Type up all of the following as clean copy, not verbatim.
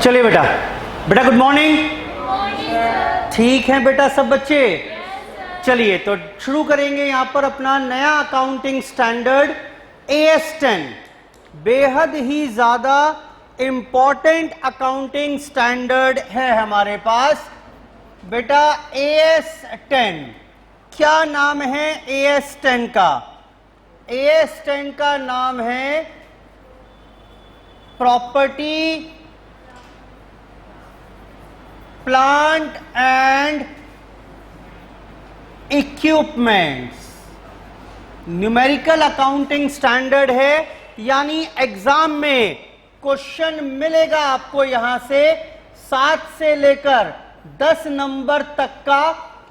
चलिए बेटा, बेटा गुड मॉर्निंग। ठीक है बेटा सब बच्चे, चलिए तो शुरू करेंगे यहां पर अपना नया अकाउंटिंग स्टैंडर्ड AS10। बेहद ही ज्यादा इंपॉर्टेंट अकाउंटिंग स्टैंडर्ड है हमारे पास बेटा AS10। क्या नाम है AS10 का? AS10 का नाम है property plant and equipments. Numerical accounting standard है, यानी एग्जाम में क्वेश्चन मिलेगा आपको यहां से 7 से लेकर 10 नंबर तक का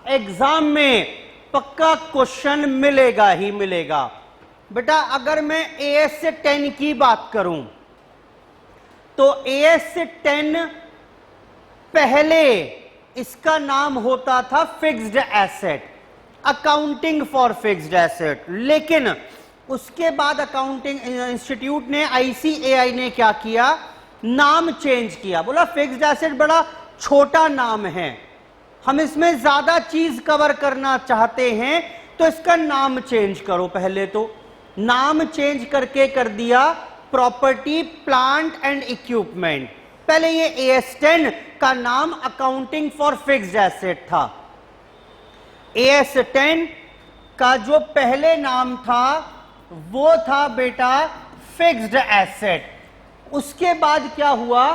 एग्जाम में पक्का क्वेश्चन मिलेगा ही मिलेगा। बेटा अगर मैं AS10 की बात करूं तो AS10 पहले इसका नाम होता था fixed asset, accounting for fixed asset. लेकिन उसके बाद अकाउंटिंग इंस्टीट्यूट ने ICAI ने क्या किया, नाम चेंज किया। बोला फिक्स्ड एसेट बड़ा छोटा नाम है, हम इसमें ज्यादा चीज कवर करना चाहते हैं तो इसका नाम चेंज करो। पहले तो नाम चेंज करके कर दिया प्रॉपर्टी प्लांट एंड इक्विपमेंट। पहले ये AS10 का नाम अकाउंटिंग फॉर फिक्स्ड एसेट था। AS10 का जो पहले नाम था वो था बेटा फिक्स्ड एसेट। उसके बाद क्या हुआ,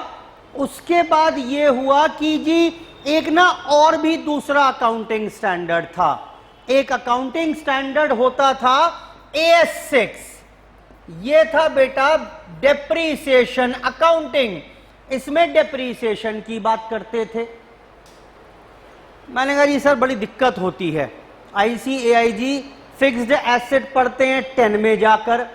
उसके बाद ये हुआ कि जी एक ना और भी दूसरा अकाउंटिंग स्टैंडर्ड था। एक अकाउंटिंग स्टैंडर्ड होता था AS6। ये था बेटा डेप्रीसिएशन अकाउंटिंग। इसमें डेप्रीसिएशन की बात करते थे। मैंने कहा जी सर बड़ी दिक्कत होती है, ICAI जी फिक्स्ड एसेट पढ़ते हैं 10 में जाकर,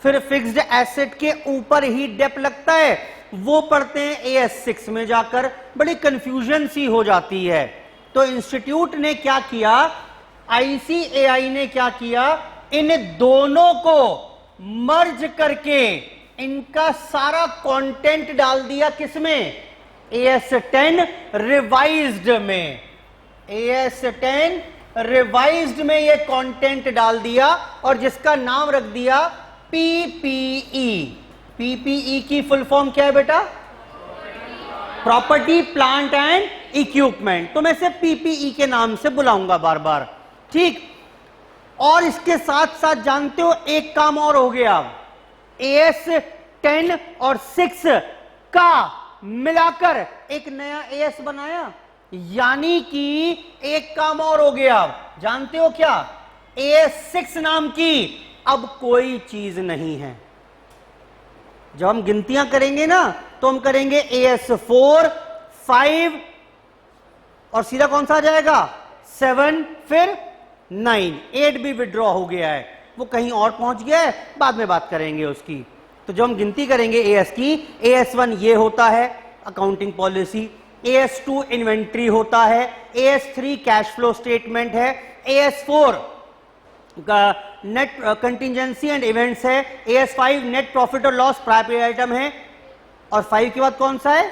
फिर फिक्स्ड एसेट के ऊपर ही डेप लगता है वो पढ़ते हैं AS6 में जाकर, बड़ी कंफ्यूजन सी हो जाती है। तो इंस्टीट्यूट ने क्या किया, ICAI ने क्या किया, इन दोनों को मर्ज करके इनका सारा कंटेंट डाल दिया किसमें, AS10 रिवाइज्ड में। AS10 रिवाइज्ड में ये कंटेंट डाल दिया और जिसका नाम रख दिया PPE। PPE की फुल फॉर्म क्या है बेटा, प्रॉपर्टी प्लांट एंड इक्विपमेंट। तो मैं इसे PPE के नाम से बुलाऊंगा बार बार, ठीक। और इसके साथ साथ जानते हो एक काम और हो गया, AS10 और 6 का मिलाकर एक नया AS बनाया, यानी कि एक काम और हो गया। जानते हो क्या, AS6 नाम की अब कोई चीज नहीं है। जब हम गिनतियां करेंगे ना तो हम करेंगे AS4 5 और सीधा कौन सा आ जाएगा 7, फिर 9, 8 भी विड्रॉ हो गया है, वो कहीं और पहुंच गया है, बाद में बात करेंगे उसकी। तो जब हम गिनती करेंगे AS की, AS1 ये होता है अकाउंटिंग पॉलिसी, AS2 इन्वेंट्री होता है, AS3 कैश फ्लो स्टेटमेंट है, AS4 net contingency and events है, AS5 नेट प्रॉफिट और लॉस प्रायर पीरियड आइटम है, और 5 के बाद कौन सा है,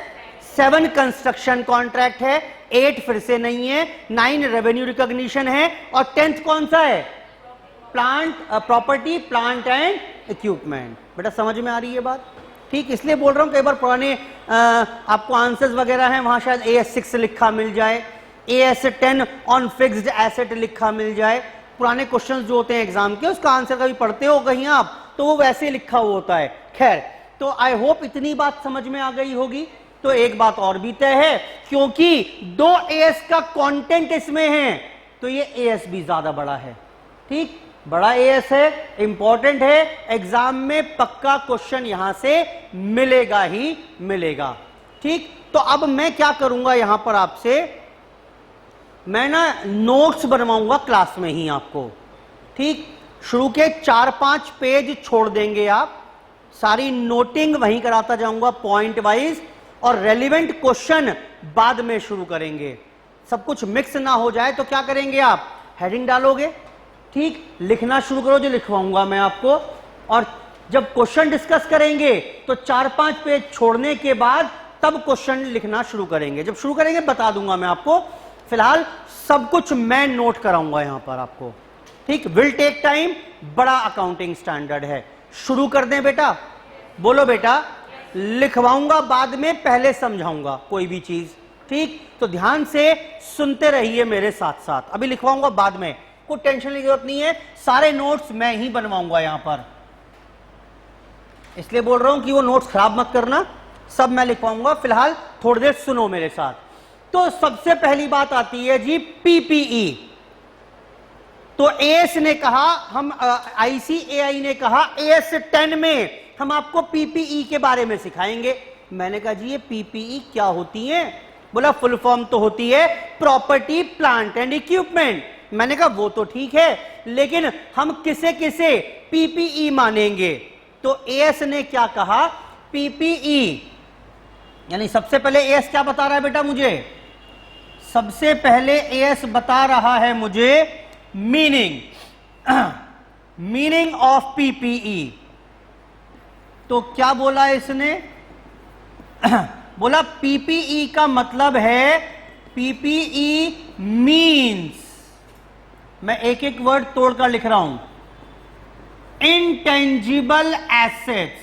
7 कंस्ट्रक्शन कॉन्ट्रैक्ट है, 8 फिर से नहीं है, 9 रेवेन्यू रिकॉग्निशन है, और 10th कौन सा है, plant property plant and equipment. बेटा समझ में आ रही है बात, ठीक। इसलिए बोल रहा हूं कई बार पुराने आपको आंसर्स वगैरह हैं वहां शायद AS6 लिखा मिल जाए, AS10 ऑन फिक्स्ड एसेट लिखा मिल जाए। पुराने क्वेश्चंस जो होते हैं एग्जाम के, उसका आंसर कभी पढ़ते हो कहीं आप तो वो वैसे लिखा हुआ होता है। खैर, तो आई होप इतनी बात समझ में आ गई होगी। तो एक बात और भी तय है, क्योंकि 2 AS का कंटेंट इसमें है तो ये AS भी ज्यादा बड़ा है, ठीक। बड़ा AS है, इंपॉर्टेंट है, एग्जाम में पक्का क्वेश्चन यहां से मिलेगा ही मिलेगा, ठीक। तो अब मैं क्या करूंगा यहां पर आपसे, मैं ना नोट्स बनवाऊंगा क्लास में ही आपको, ठीक। शुरू के 4-5 पेज छोड़ देंगे आप, सारी नोटिंग वहीं कराता जाऊंगा पॉइंट वाइज, और रेलिवेंट क्वेश्चन बाद में शुरू करेंगे। सब कुछ मिक्स ना हो जाए तो क्या करेंगे आप, हेडिंग डालोगे, ठीक, लिखना शुरू करो जो लिखवाऊंगा मैं आपको, और जब क्वेश्चन डिस्कस करेंगे तो 4-5 पेज छोड़ने के बाद तब क्वेश्चन लिखना शुरू करेंगे। जब शुरू करेंगे बता दूंगा मैं आपको, फिलहाल सब कुछ मैं नोट कराऊंगा यहां पर आपको, ठीक। विल टेक टाइम, बड़ा अकाउंटिंग स्टैंडर्ड है। शुरू कर दें बेटा, बोलो बेटा। लिखवाऊंगा बाद में, पहले समझाऊंगा कोई भी चीज, ठीक। तो ध्यान से सुनते रहिए मेरे साथ साथ, अभी लिखवाऊंगा बाद में, कोई टेंशन की जरूरत नहीं है, सारे नोट्स मैं ही बनवाऊंगा यहां पर, इसलिए बोल रहा हूं कि वो नोट्स खराब मत करना, सब मैं लिखवाऊंगा। फिलहाल थोड़ी देर सुनो मेरे साथ। तो सबसे पहली बात आती है जी पीपीई। तो एएस ने कहा, हम आईसीएआई ने कहा एएस 10 में हम आपको पीपीई के बारे में सिखाएंगे। मैंने कहा जी ये पीपीई क्या होती है? बोला फुल फॉर्म तो होती है प्रॉपर्टी प्लांट एंड इक्विपमेंट। मैंने कहा वो तो ठीक है, लेकिन हम किसे किसे पीपीई मानेंगे? तो एएस ने क्या कहा, पीपीई यानी सबसे पहले एएस क्या बता रहा है बेटा मुझे? सबसे पहले एएस बता रहा है मुझे मीनिंग ऑफ पीपीई। तो क्या बोला इसने? बोला पीपीई का मतलब है, पीपीई मीन्स, मैं एक एक वर्ड तोड़कर लिख रहा हूं, इंटेंजिबल एसेट्स।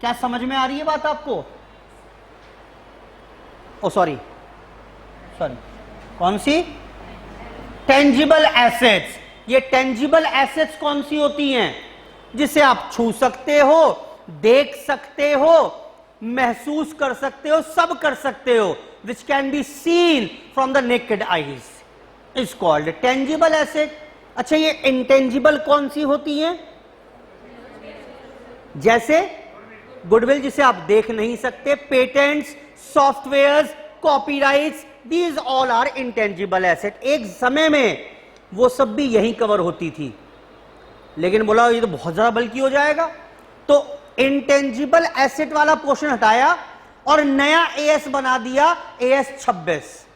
क्या समझ में आ रही है बात आपको? ओ सॉरी, कौन सी? Tangible assets. ये टेंजिबल एसेट्स कौन सी होती हैं? जिसे आप छू सकते हो, देख सकते हो, महसूस कर सकते हो, सब कर सकते हो, which can be seen from the naked eyes, is called tangible asset. अच्छा ये इंटेंजिबल कौन सी होती हैं? जैसे गुडविल जिसे आप देख नहीं सकते, patents, softwares, copyrights, these all are intangible asset. एक समय में वो सब भी यही कवर होती थी, लेकिन बोला ये तो बहुत ज्यादा बल्कि हो जाएगा, तो इंटेंजिबल एसेट वाला पोर्शन हटाया और नया एएस बना दिया, एएस 26।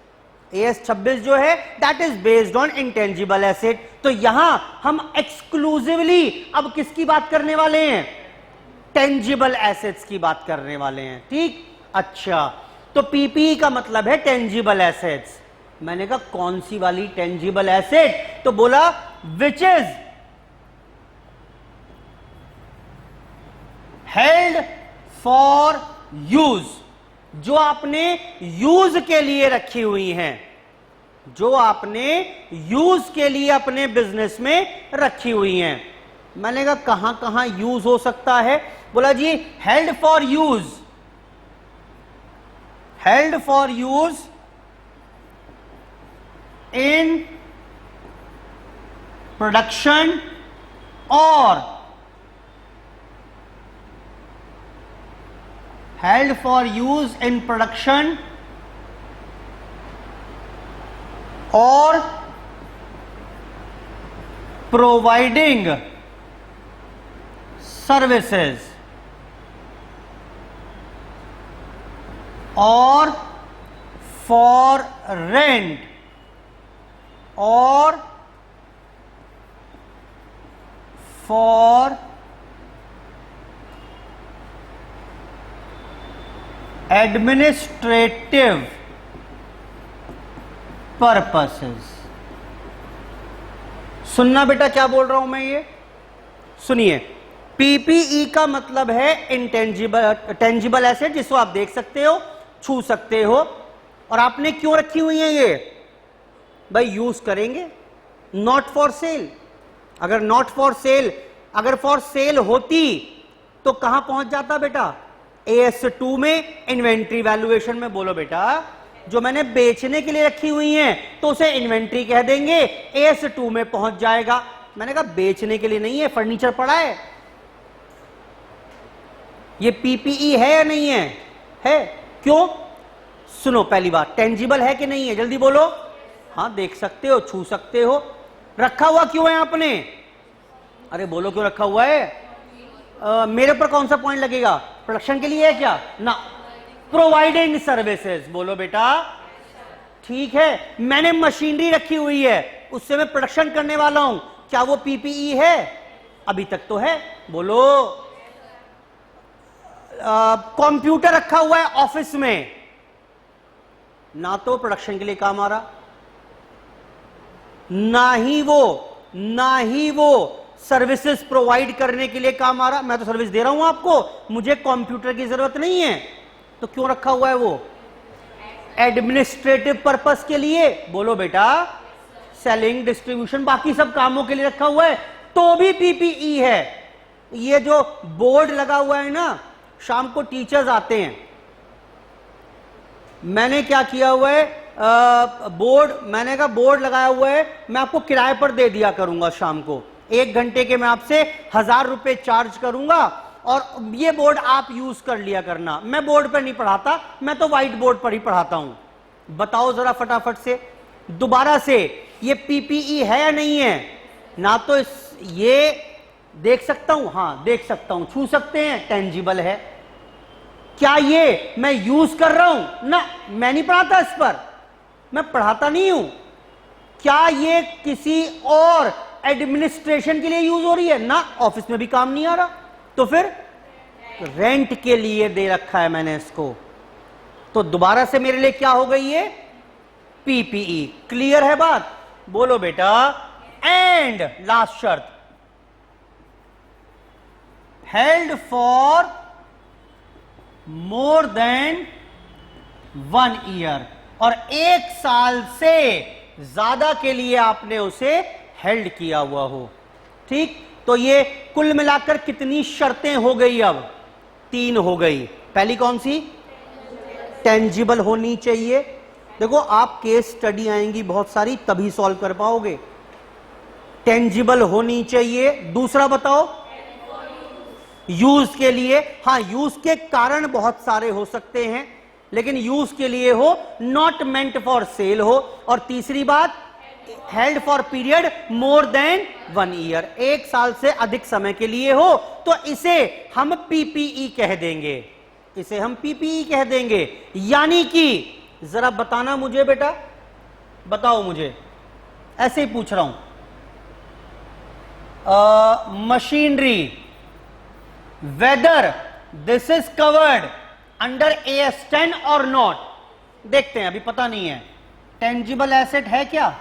एएस 26 जो है that is based on intangible asset. तो यहां हम एक्सक्लूसिवली अब किसकी बात करने वाले हैं? टेंजिबल एसेट्स की बात करने वाले हैं, ठीक। अच्छा, तो पीपीई का मतलब है टेंजिबल एसेट्स। मैंने कहा कौन सी वाली टेंजिबल एसेट? तो बोला which is held for use, जो आपने यूज के लिए रखी हुई हैं, जो आपने यूज के लिए अपने बिजनेस में रखी हुई हैं। मैंने कहा कहां कहां यूज हो सकता है? बोला जी held for use, held for use in production और held for use in production or providing services or for rent or for administrative purposes. सुनना बेटा क्या बोल रहा हूं मैं, ये सुनिए। पीपीई का मतलब है टेंजिबल एसेट, जिसको आप देख सकते हो, छू सकते हो। और आपने क्यों रखी हुई है ये? भाई यूज करेंगे, नॉट फॉर सेल। अगर नॉट फॉर सेल, अगर फॉर सेल होती तो कहां पहुंच जाता बेटा? AS2 में इन्वेंट्री वैल्यूएशन में। बोलो बेटा, जो मैंने बेचने के लिए रखी हुई हैं तो उसे इन्वेंट्री कह देंगे, AS2 में पहुंच जाएगा। मैंने कहा बेचने के लिए नहीं है, फर्नीचर पड़ा है। ये पीपीई है या नहीं है? है। क्यों? सुनो, पहली बात, टेंजिबल है कि नहीं है? जल्दी बोलो। हाँ, देख सकते हो, छू सकते हो। रखा हुआ क्यों है आपने? अरे बोलो क्यों रखा हुआ है? मेरे ऊपर कौन सा पॉइंट लगेगा? प्रोडक्शन के लिए है क्या? ना, प्रोवाइडिंग सर्विसेज। बोलो बेटा, ठीक है। मैंने मशीनरी रखी हुई है, उससे मैं प्रोडक्शन करने वाला हूं, क्या वो पीपीई है? अभी तक तो है। बोलो, कंप्यूटर रखा हुआ है ऑफिस में, ना तो प्रोडक्शन के लिए काम आ रहा, ना ही वो सर्विसेज प्रोवाइड करने के लिए काम आ रहा। मैं तो सर्विस दे रहा हूं आपको, मुझे कंप्यूटर की जरूरत नहीं है, तो क्यों रखा हुआ है वो? एडमिनिस्ट्रेटिव पर्पस के लिए। बोलो बेटा, सेलिंग, डिस्ट्रीब्यूशन, बाकी सब कामों के लिए रखा हुआ है, तो भी पीपीई है। ये जो बोर्ड लगा हुआ है ना, शाम को टीचर्स आते हैं, मैंने क्या किया हुआ है, मैंने कहा बोर्ड लगाया हुआ है, मैं आपको किराए पर दे दिया करूंगा शाम को, 1 घंटे के मैं आपसे 1000 रुपए चार्ज करूंगा और ये बोर्ड आप यूज कर लिया करना। मैं बोर्ड पर नहीं पढ़ाता, मैं तो व्हाइट बोर्ड पर ही पढ़ाता हूं। बताओ जरा फटाफट से, दोबारा से, ये पीपीई है या नहीं है? ना तो ये देख सकता हूं, हां देख सकता हूं, छू सकते हैं, टेंजिबल है। क्या ये मैं यूज कर रहा हूं? ना, मैं नहीं पढ़ाता इस पर, मैं पढ़ाता नहीं हूं। क्या ये किसी और एडमिनिस्ट्रेशन के लिए यूज हो रही है? ना, ऑफिस में भी काम नहीं आ रहा, तो फिर रेंट के लिए दे रखा है मैंने इसको। तो दोबारा से मेरे लिए क्या हो गई है? पीपीई। क्लियर है बात? बोलो बेटा। एंड लास्ट शर्त, held for more than 1 year, और 1 साल से ज्यादा के लिए आपने उसे हेल्ड किया हुआ हो। ठीक, तो ये कुल मिलाकर कितनी शर्तें हो गई? अब 3 हो गई। पहली कौन सी? टेंजिबल होनी चाहिए। देखो, आप केस स्टडी आएंगी बहुत सारी, तभी सॉल्व कर पाओगे। टेंजिबल होनी चाहिए। दूसरा बताओ, यूज के लिए। हां, यूज के कारण बहुत सारे हो सकते हैं, लेकिन यूज के लिए हो, नॉट मेंट फॉर सेल हो। और तीसरी बात, held for period more than 1 year, 1 साल से अधिक समय के लिए हो, तो इसे हम पीपीई कह देंगे, इसे हम पीपीई कह देंगे। यानी कि जरा बताना मुझे बेटा, बताओ मुझे, ऐसे ही पूछ रहा हूं, machinery, whether this is covered under AS10 और नॉट। देखते हैं, अभी पता नहीं है। टेंजिबल एसेट है क्या?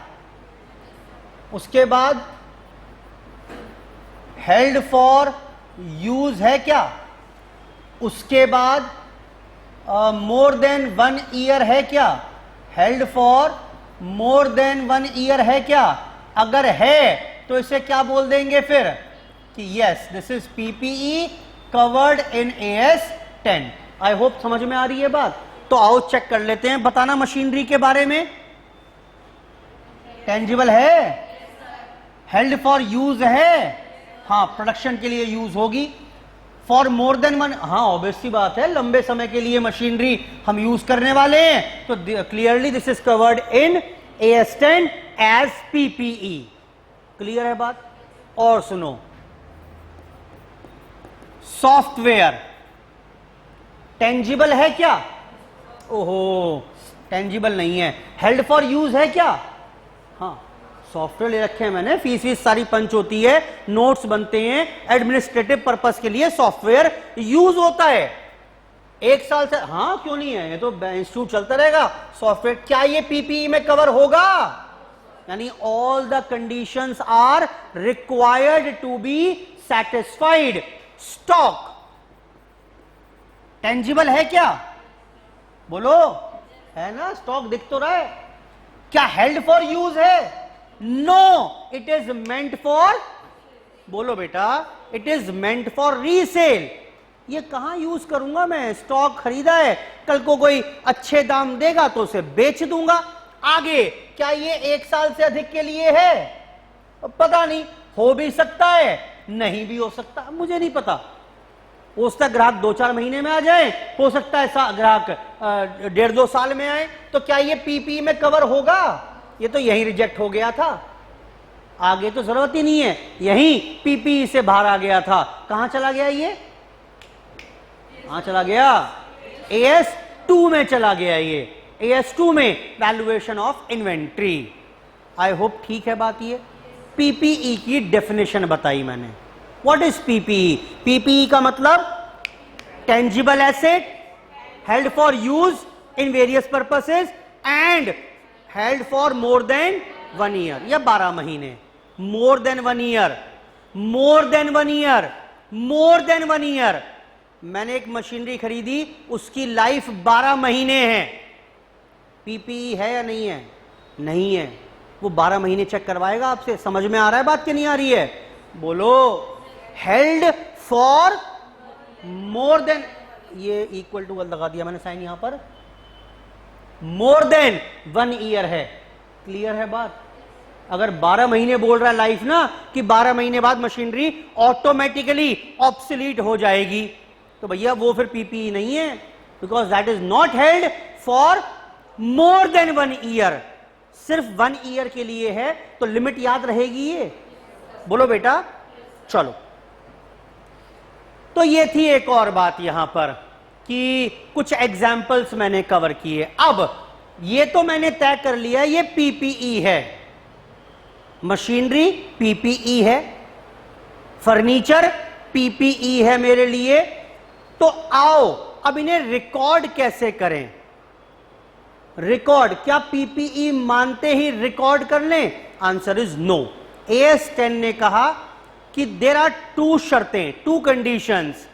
उसके बाद हेल्ड फॉर यूज है क्या? उसके बाद मोर देन 1 ईयर है क्या? Held for more than 1 year है क्या? अगर है तो इसे क्या बोल देंगे फिर? कि yes, this is PPE covered in AS10। I hope समझ में आ रही है बात। तो आओ चेक कर लेते हैं, बताना मशीनरी के बारे में। टेंजिबल है, हेल्ड फॉर यूज है, हां प्रोडक्शन के लिए यूज होगी। फॉर मोर देन 1, हां ऑब्वियस सी बात है, लंबे समय के लिए मशीनरी हम यूज करने वाले हैं, तो clearly this is covered in AS10 as PPE. Clear है बात? और सुनो, सॉफ्टवेयर टेंजिबल है क्या? ओहो, टेंजिबल नहीं है। हेल्ड फॉर यूज है क्या? हाँ, सॉफ्टवेयर ले रखे हैं मैंने, फीस सारी पंच होती है, नोट्स बनते हैं, एडमिनिस्ट्रेटिव पर्पस के लिए सॉफ्टवेयर यूज होता है। 1 साल से, हाँ क्यों नहीं है, ये तो इंस्टीट्यूट चलता रहेगा सॉफ्टवेयर। क्या ये पीपीई में कवर होगा? यानी all the conditions are required to be satisfied. Stock tangible है क्या? बोलो, है ना? स्टॉक दिख तो रहा है। क्या हेल्ड फॉर यूज है? No, it is meant for, बोलो बेटा, it is meant for resale. ये कहां यूज करूंगा मैं? स्टॉक खरीदा है, कल को कोई अच्छे दाम देगा तो उसे बेच दूंगा। आगे क्या ये 1 साल से अधिक के लिए है? पता नहीं, हो भी सकता है, नहीं भी हो सकता, मुझे नहीं पता। हो सकता है ग्राहक 2-4 महीने में आ जाए, हो सकता है ग्राहक 1.5-2 साल में आए। तो क्या ये पीपीई में कवर होगा? ये तो यही रिजेक्ट हो गया था, आगे तो जरूरत ही नहीं है, यही पीपीई से बाहर आ गया था। कहां चला गया ये? कहां चला गया? AS2 में चला गया ये। AS2 में valuation of inventory. I hope ठीक है बात। ये पीपीई की डेफिनेशन बताई मैंने। What is PPE? पीपीई का मतलब tangible asset, held for use in various purposes and held for more than 1 year या 12 महीने। मोर देन 1 ईयर, मोर देन 1 ईयर, मोर देन 1 ईयर। मैंने एक मशीनरी खरीदी, उसकी लाइफ 12 महीने है। पीपीई है या नहीं है? नहीं है। वो 12 महीने चेक करवाएगा आपसे। समझ में आ रहा है बात कि नहीं आ रही है? बोलो। हेल्ड फॉर मोर देन, ये इक्वल टू लगा दिया मैंने साइन यहां पर, मोर देन 1 ईयर है। क्लियर है बात? अगर 12 महीने बोल रहा है लाइफ ना, कि 12 महीने बाद मशीनरी ऑटोमेटिकली ऑब्सोलीट हो जाएगी, तो भैया वो फिर पीपीई नहीं है, because that is not held for more than 1 year. सिर्फ 1 ईयर के लिए है, तो लिमिट याद रहेगी ये? बोलो बेटा। चलो, तो ये थी एक और बात यहां पर कि कुछ एग्जाम्पल्स मैंने कवर किए। अब ये तो मैंने तय कर लिया ये पीपीई है, मशीनरी पीपीई है, फर्नीचर पीपीई है मेरे लिए। तो आओ अब इन्हें रिकॉर्ड कैसे करें? रिकॉर्ड, क्या पीपीई मानते ही रिकॉर्ड कर लें? Answer is no. AS10 ने कहा कि देयर आर 2 शर्तें, 2 कंडीशंस।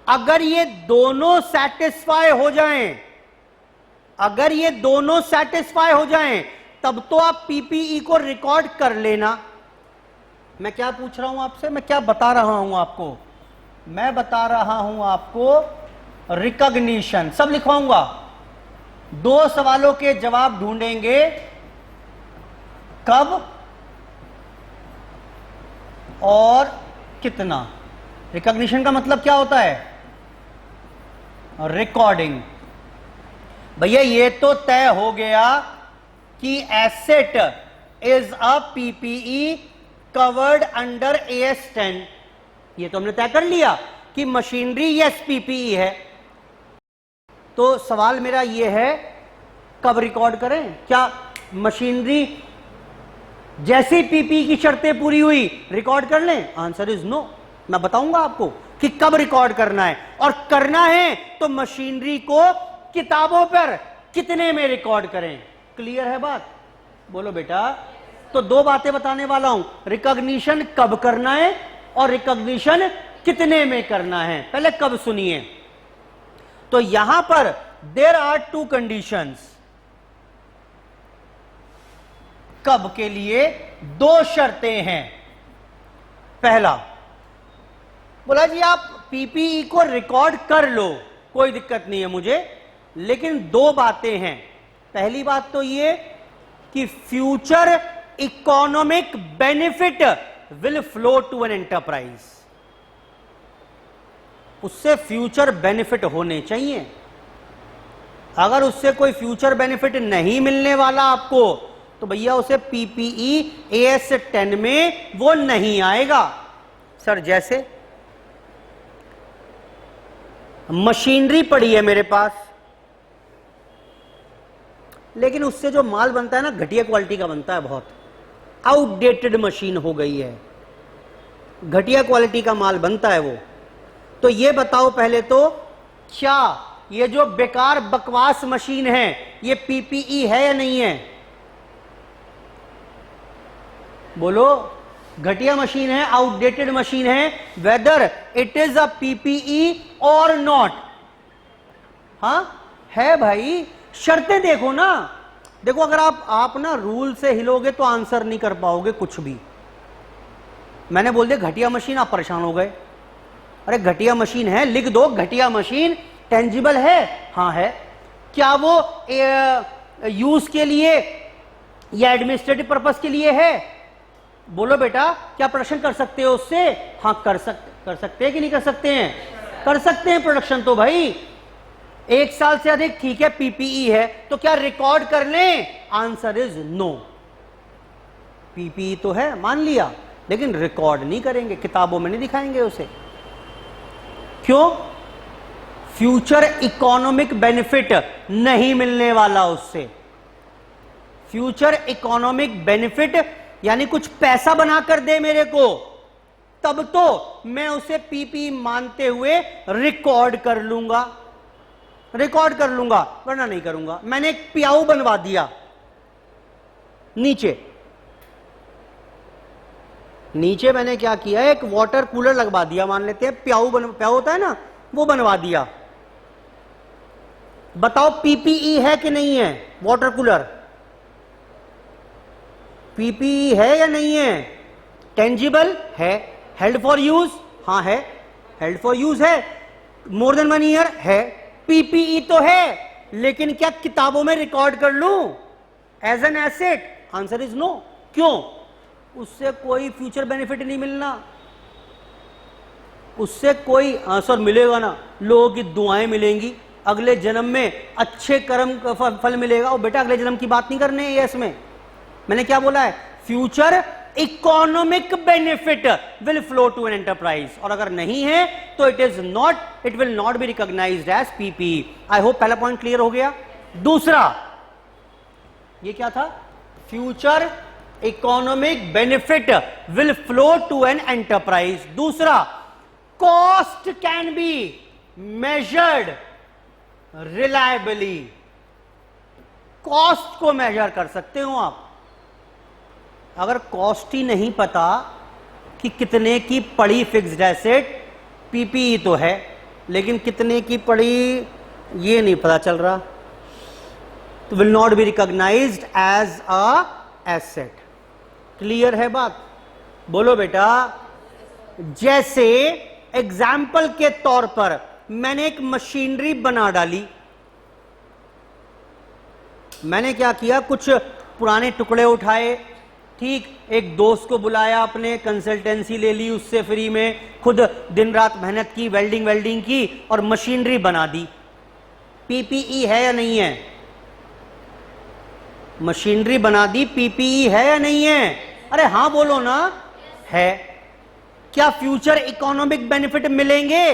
अगर ये दोनों सेटिस्फाई हो जाएं, अगर ये दोनों सेटिस्फाई हो जाएं, तब तो आप पीपीई को रिकॉर्ड कर लेना। मैं क्या पूछ रहा हूं आपसे? मैं क्या बता रहा हूं आपको? मैं बता रहा हूं आपको रिकॉग्निशन। सब लिखवाऊंगा। 2 सवालों के जवाब ढूंढेंगे, कब और कितना। रिकॉग्निशन का मतलब क्या होता है? रिकॉर्डिंग। भैया ये तो तय हो गया कि asset is a PPE covered under AS10। ये तो हमने तय कर लिया कि मशीनरी यस पीपीई है। तो सवाल मेरा ये है, कब रिकॉर्ड करें? क्या मशीनरी जैसी पीपीई की शर्तें पूरी हुई रिकॉर्ड कर लें? Answer is no. मैं बताऊंगा आपको कि कब रिकॉर्ड करना है, और करना है तो मशीनरी को किताबों पर कितने में रिकॉर्ड करें। क्लियर है बात? बोलो बेटा। तो 2 बातें बताने वाला हूं, रिकॉग्निशन कब करना है और रिकॉग्निशन कितने में करना है। पहले कब सुनिए। तो यहां पर देयर आर 2 कंडीशंस। कब के लिए 2 शर्तें हैं। पहला, बोला जी आप पीपीई को रिकॉर्ड कर लो, कोई दिक्कत नहीं है मुझे, लेकिन 2 बातें हैं। पहली बात तो ये कि future economic benefit will flow to an enterprise. उससे फ्यूचर बेनिफिट होने चाहिए। अगर उससे कोई फ्यूचर बेनिफिट नहीं मिलने वाला आपको, तो भैया उसे पीपीई AS10 में वो नहीं आएगा। सर जैसे मशीनरी पड़ी है मेरे पास, लेकिन उससे जो माल बनता है ना, घटिया क्वालिटी का बनता है, बहुत आउटडेटेड मशीन हो गई है, घटिया क्वालिटी का माल बनता है वो। तो ये बताओ पहले तो, क्या ये जो बेकार बकवास मशीन है ये पीपीई है या नहीं है? बोलो। घटिया मशीन है, आउटडेटेड मशीन है, weather it is a PPE और नॉट। हां है भाई। शर्तें देखो ना, देखो अगर आप ना रूल से हिलोगे तो आंसर नहीं कर पाओगे कुछ भी। मैंने बोल दिया घटिया मशीन, आप परेशान हो गए। अरे घटिया मशीन है, लिख दो घटिया मशीन। टेंजिबल है? हां है। क्या वो यूज के लिए या एडमिनिस्ट्रेटिव पर्पस के लिए है? बोलो बेटा। क्या प्रोडक्शन कर सकते हो उससे? हां कर सकते हैं कि नहीं कर सकते हैं? कर सकते हैं प्रोडक्शन तो भाई। 1 साल से अधिक ठीक है, पीपीई है, तो क्या रिकॉर्ड कर लें? Answer is no. पीपीई तो है मान लिया, लेकिन रिकॉर्ड नहीं करेंगे, किताबों में नहीं दिखाएंगे उसे। क्यों? फ्यूचर इकोनॉमिक बेनिफिट नहीं मिलने वाला उससे। फ्यूचर इकोनॉमिक बेनिफिट यानी कुछ पैसा बनाकर दे मेरे को, तब तो मैं उसे पीपी मानते हुए रिकॉर्ड कर लूंगा, वरना नहीं करूंगा। मैंने एक प्याऊ बनवा दिया, नीचे मैंने क्या किया, एक वाटर कूलर लगवा दिया, मान लेते हैं प्याऊ होता है ना, वो बनवा दिया। बताओ पीपीई है कि नहीं है? वाटर कूलर पीपीई है या नहीं है? टेंजिबल है, हेल्ड फॉर यूज, हाँ है, हेल्ड फॉर यूज है, मोर देन 1 ईयर है, पीपीई तो है, लेकिन क्या किताबों में रिकॉर्ड कर लूं as an asset? Answer is no. क्यों? उससे कोई फ्यूचर बेनिफिट नहीं मिलना, उससे कोई आंसर मिलेगा ना, लोगों की दुआएं मिलेंगी, अगले जन्म में अच्छे कर्म का फल मिलेगा। और बेटा अगले जन्म की बात नहीं करने है इसमें, मैंने क्या बोला है? Future economic benefit will flow to an enterprise, और अगर नहीं है तो it will not be recognised as PP. I hope पहला पॉइंट क्लियर हो गया। दूसरा, ये क्या था? Future economic benefit will flow to an enterprise. दूसरा, cost can be measured reliably, cost को मेजर कर सकते हो आप। अगर कॉस्ट ही नहीं पता कि कितने की पड़ी फिक्स्ड एसेट, पीपीई तो है लेकिन कितने की पड़ी ये नहीं पता चल रहा, तो will not be recognised as a asset. Clear है बात? बोलो बेटा। जैसे एग्जाम्पल के तौर पर मैंने एक मशीनरी बना डाली, मैंने क्या किया, कुछ पुराने टुकड़े उठाए, ठीक, एक दोस्त को बुलाया, अपने कंसल्टेंसी ले ली उससे फ्री में, खुद दिन रात मेहनत की, वेल्डिंग की और मशीनरी बना दी। पीपीई है या नहीं है? मशीनरी बना दी, पीपीई है या नहीं है? अरे हां बोलो ना, है। क्या फ्यूचर इकोनॉमिक बेनिफिट मिलेंगे?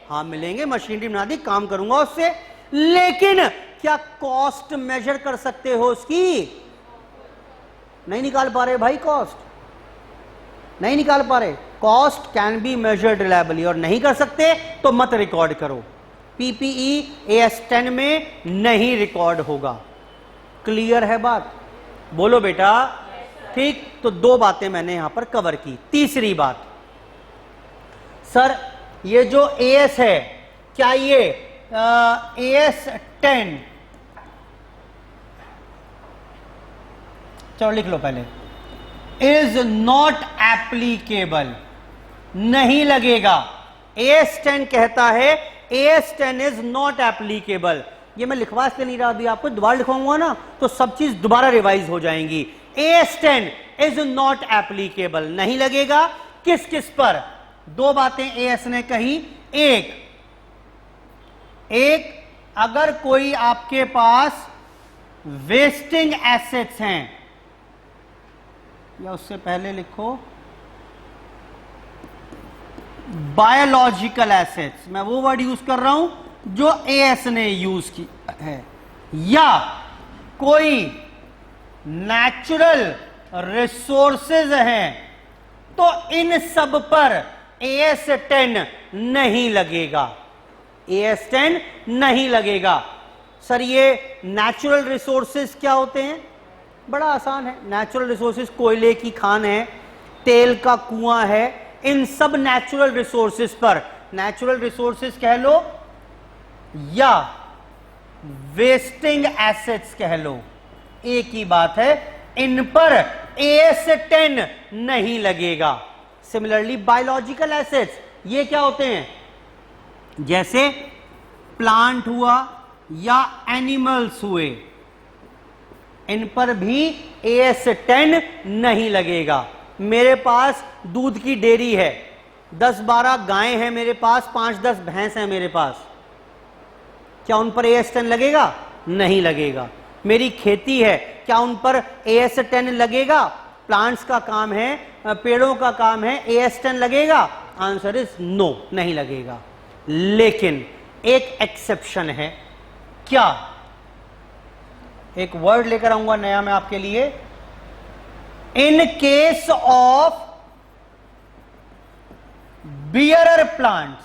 हाँ मिलेंगे, मशीनरी बना दी, काम करूंगा उससे, लेकिन क्या कॉस्ट मेजर कर सकते हो उसकी? नहीं निकाल पा रहे भाई, कॉस्ट नहीं निकाल पा रहे। Cost can be measured reliably, और नहीं कर सकते तो मत रिकॉर्ड करो। पीपीई AS10 में नहीं रिकॉर्ड होगा। क्लियर है बात? बोलो बेटा। ठीक, तो 2 बातें मैंने यहां पर कवर की। तीसरी बात, सर ये जो AS है, क्या ये AS10, चलो लिख लो पहले, इज नॉट एप्लीकेबल, नहीं लगेगा। AS10 कहता है AS10 इज नॉट एप्लीकेबल। ये मैं लिखवा इसलिए नहीं रहा, अभी आपको दोबारा लिखवाऊंगा ना तो सब चीज दोबारा रिवाइज हो जाएंगी। AS10 इज नॉट एप्लीकेबल, नहीं लगेगा। किस किस पर? 2 बातें AS ने कही। एक, अगर कोई आपके पास वेस्टिंग एसेट्स हैं, या उससे पहले लिखो बायोलॉजिकल एसेट्स, मैं वो वर्ड यूज कर रहा हूं जो AS ने यूज की है, या कोई नेचुरल रिसोर्सेज हैं, तो इन सब पर AS10 नहीं लगेगा। AS10 नहीं लगेगा। सर ये नेचुरल रिसोर्सेज क्या होते हैं? बड़ा आसान है। नेचुरल रिसोर्सेज कोयले की खान है, तेल का कुआं है, इन सब नेचुरल रिसोर्सेज पर, नेचुरल रिसोर्सेज कह लो या वेस्टिंग एसेट्स कह लो, एक ही बात है, इन पर AS10 नहीं लगेगा। सिमिलरली बायोलॉजिकल एसेट्स, ये क्या होते हैं? जैसे प्लांट हुआ या एनिमल्स हुए, इन पर भी AS10 नहीं लगेगा। मेरे पास दूध की डेयरी है, 10-12 गायें हैं मेरे पास, 5-10 भैंस हैं मेरे पास, क्या उन पर AS10 लगेगा? नहीं लगेगा। मेरी खेती है, क्या उन पर AS10 लगेगा? प्लांट्स का काम है, पेड़ों का काम है, AS10 लगेगा? आंसर इज नो, नहीं लगेगा। लेकिन एक एक्सेप्शन है। क्या? एक वर्ड लेकर आऊंगा नया मैं आपके लिए। In case of bearer plants,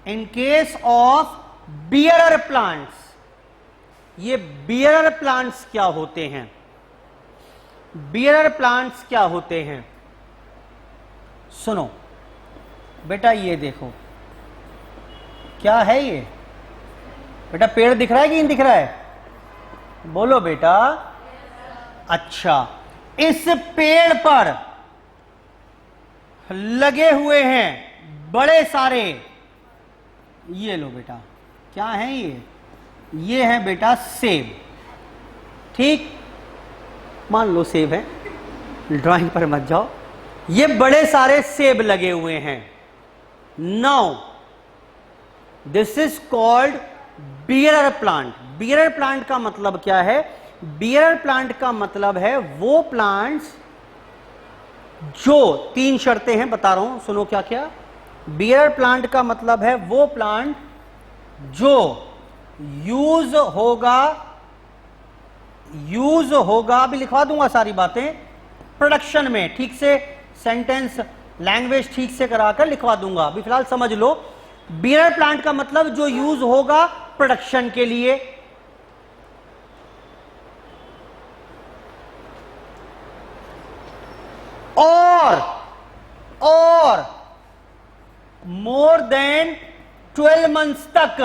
in case of bearer plants, ये bearer plants क्या होते हैं? bearer plants क्या होते हैं? सुनो बेटा, ये देखो क्या है ये बेटा, पेड़ दिख रहा है कि नहीं दिख रहा है? बोलो बेटा। अच्छा, इस पेड़ पर लगे हुए हैं बड़े सारे, ये लो बेटा, क्या है ये है बेटा सेब। ठीक, मान लो सेब है, ड्राइंग पर मत जाओ। ये बड़े सारे सेब लगे हुए हैं। Now this is called bearer plant. Bearer plant का मतलब क्या है? बियरर प्लांट का मतलब है वो प्लांट्स जो, तीन शर्तें हैं बता रहा हूं, सुनो क्या क्या। बियरर प्लांट का मतलब है वो प्लांट जो यूज होगा, अभी लिखवा दूंगा सारी बातें प्रोडक्शन में, ठीक से सेंटेंस लैंग्वेज ठीक से कराकर लिखवा दूंगा, अभी फिलहाल समझ लो। बियरर प्लांट का मतलब जो यूज होगा प्रोडक्शन के लिए, और मोर देन 12 मंथ्स तक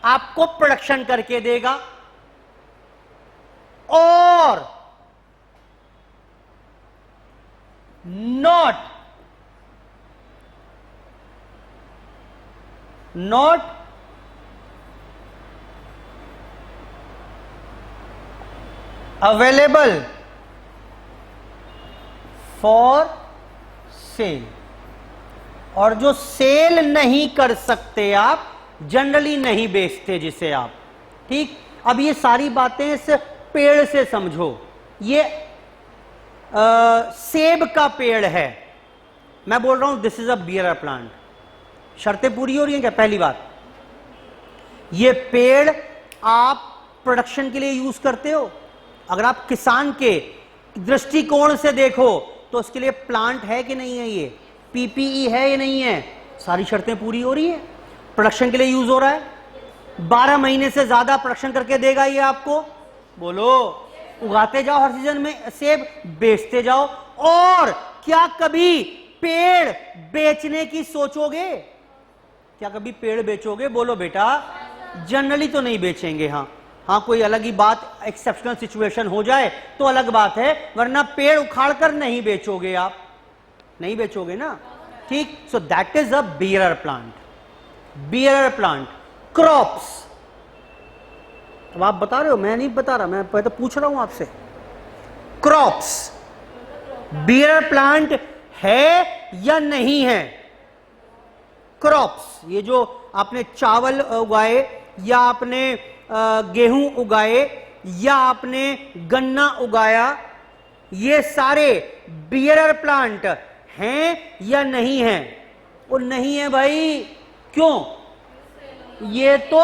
आपको प्रोडक्शन करके देगा, और नॉट अवेलेबल फॉर सेल, और जो सेल नहीं कर सकते आप, जनरली नहीं बेचते जिसे आप। ठीक, अब ये सारी बातें इस पेड़ से समझो। ये सेब का पेड़ है, मैं बोल रहा हूं this is a bearer plant. शर्तें पूरी हो रही हैं क्या? पहली बात, ये पेड़ आप प्रोडक्शन के लिए यूज करते हो। अगर आप किसान के दृष्टिकोण से देखो तो उसके लिए प्लांट है कि नहीं है? ये पीपीई है या नहीं है? सारी शर्तें पूरी हो रही है, प्रोडक्शन के लिए यूज हो रहा है, 12 महीने से ज्यादा प्रोडक्शन करके देगा ये आपको। बोलो, उगाते जाओ हर सीजन में सेब, बेचते जाओ। और क्या कभी पेड़ बेचने की सोचोगे? क्या कभी पेड़ बेचोगे? बोलो बेटा। जनरली तो नहीं बेचेंगे। हाँ, कोई अलग ही बात, एक्सेप्शनल सिचुएशन हो जाए तो अलग बात है, वरना पेड़ उखाड़कर नहीं बेचोगे आप, नहीं बेचोगे ना। ठीक, so that is a bearer plant. Bearer plant, crops. अब आप बता रहे हो, मैं नहीं बता रहा, मैं पहले तो पूछ रहा हूं आपसे। क्रॉप्स, बियरर प्लांट है या नहीं है? क्रॉप्स, ये जो आपने चावल उगाए, या आपने गेहूं उगाए, या आपने गन्ना उगाया, ये सारे बियरर प्लांट हैं या नहीं हैं? वो नहीं है भाई। क्यों? ये तो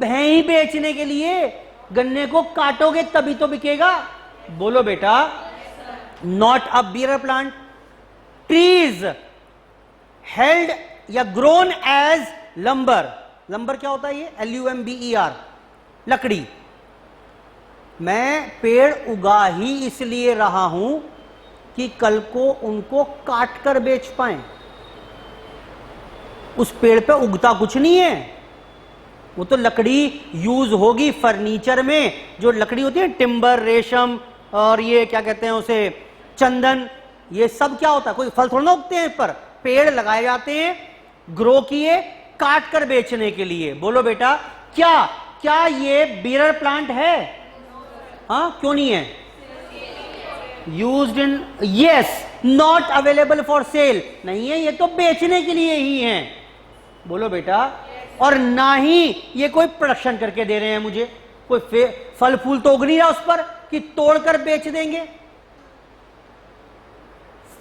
है ही बेचने के लिए, गन्ने को काटोगे तभी तो बिकेगा। बोलो बेटा। Not a bearer plant. Trees held या ग्रोन एज लंबर। लंबर क्या होता है? ये LUMBER, लकड़ी। मैं पेड़ उगा ही इसलिए रहा हूं कि कल को उनको काट कर बेच पाए। उस पेड़ पे उगता कुछ नहीं है, वो तो लकड़ी यूज होगी फर्नीचर में। जो लकड़ी होती है, टिम्बर, रेशम, और ये क्या कहते हैं उसे, चंदन, ये सब क्या होता है? कोई फल थोड़ा ना उगते हैं इस पर। पेड़ लगाए जाते हैं, ग्रो किए, काट कर बेचने के लिए। बोलो बेटा, क्या ये बियरर प्लांट है? हाँ, क्यों नहीं है? Used in, yes, not available for sale, नहीं है, ये तो बेचने के लिए ही है। बोलो बेटा। और ना ही ये कोई प्रोडक्शन करके दे रहे हैं मुझे, कोई फल फूल तो उग नहीं रहा उस पर कि तोड़कर बेच देंगे।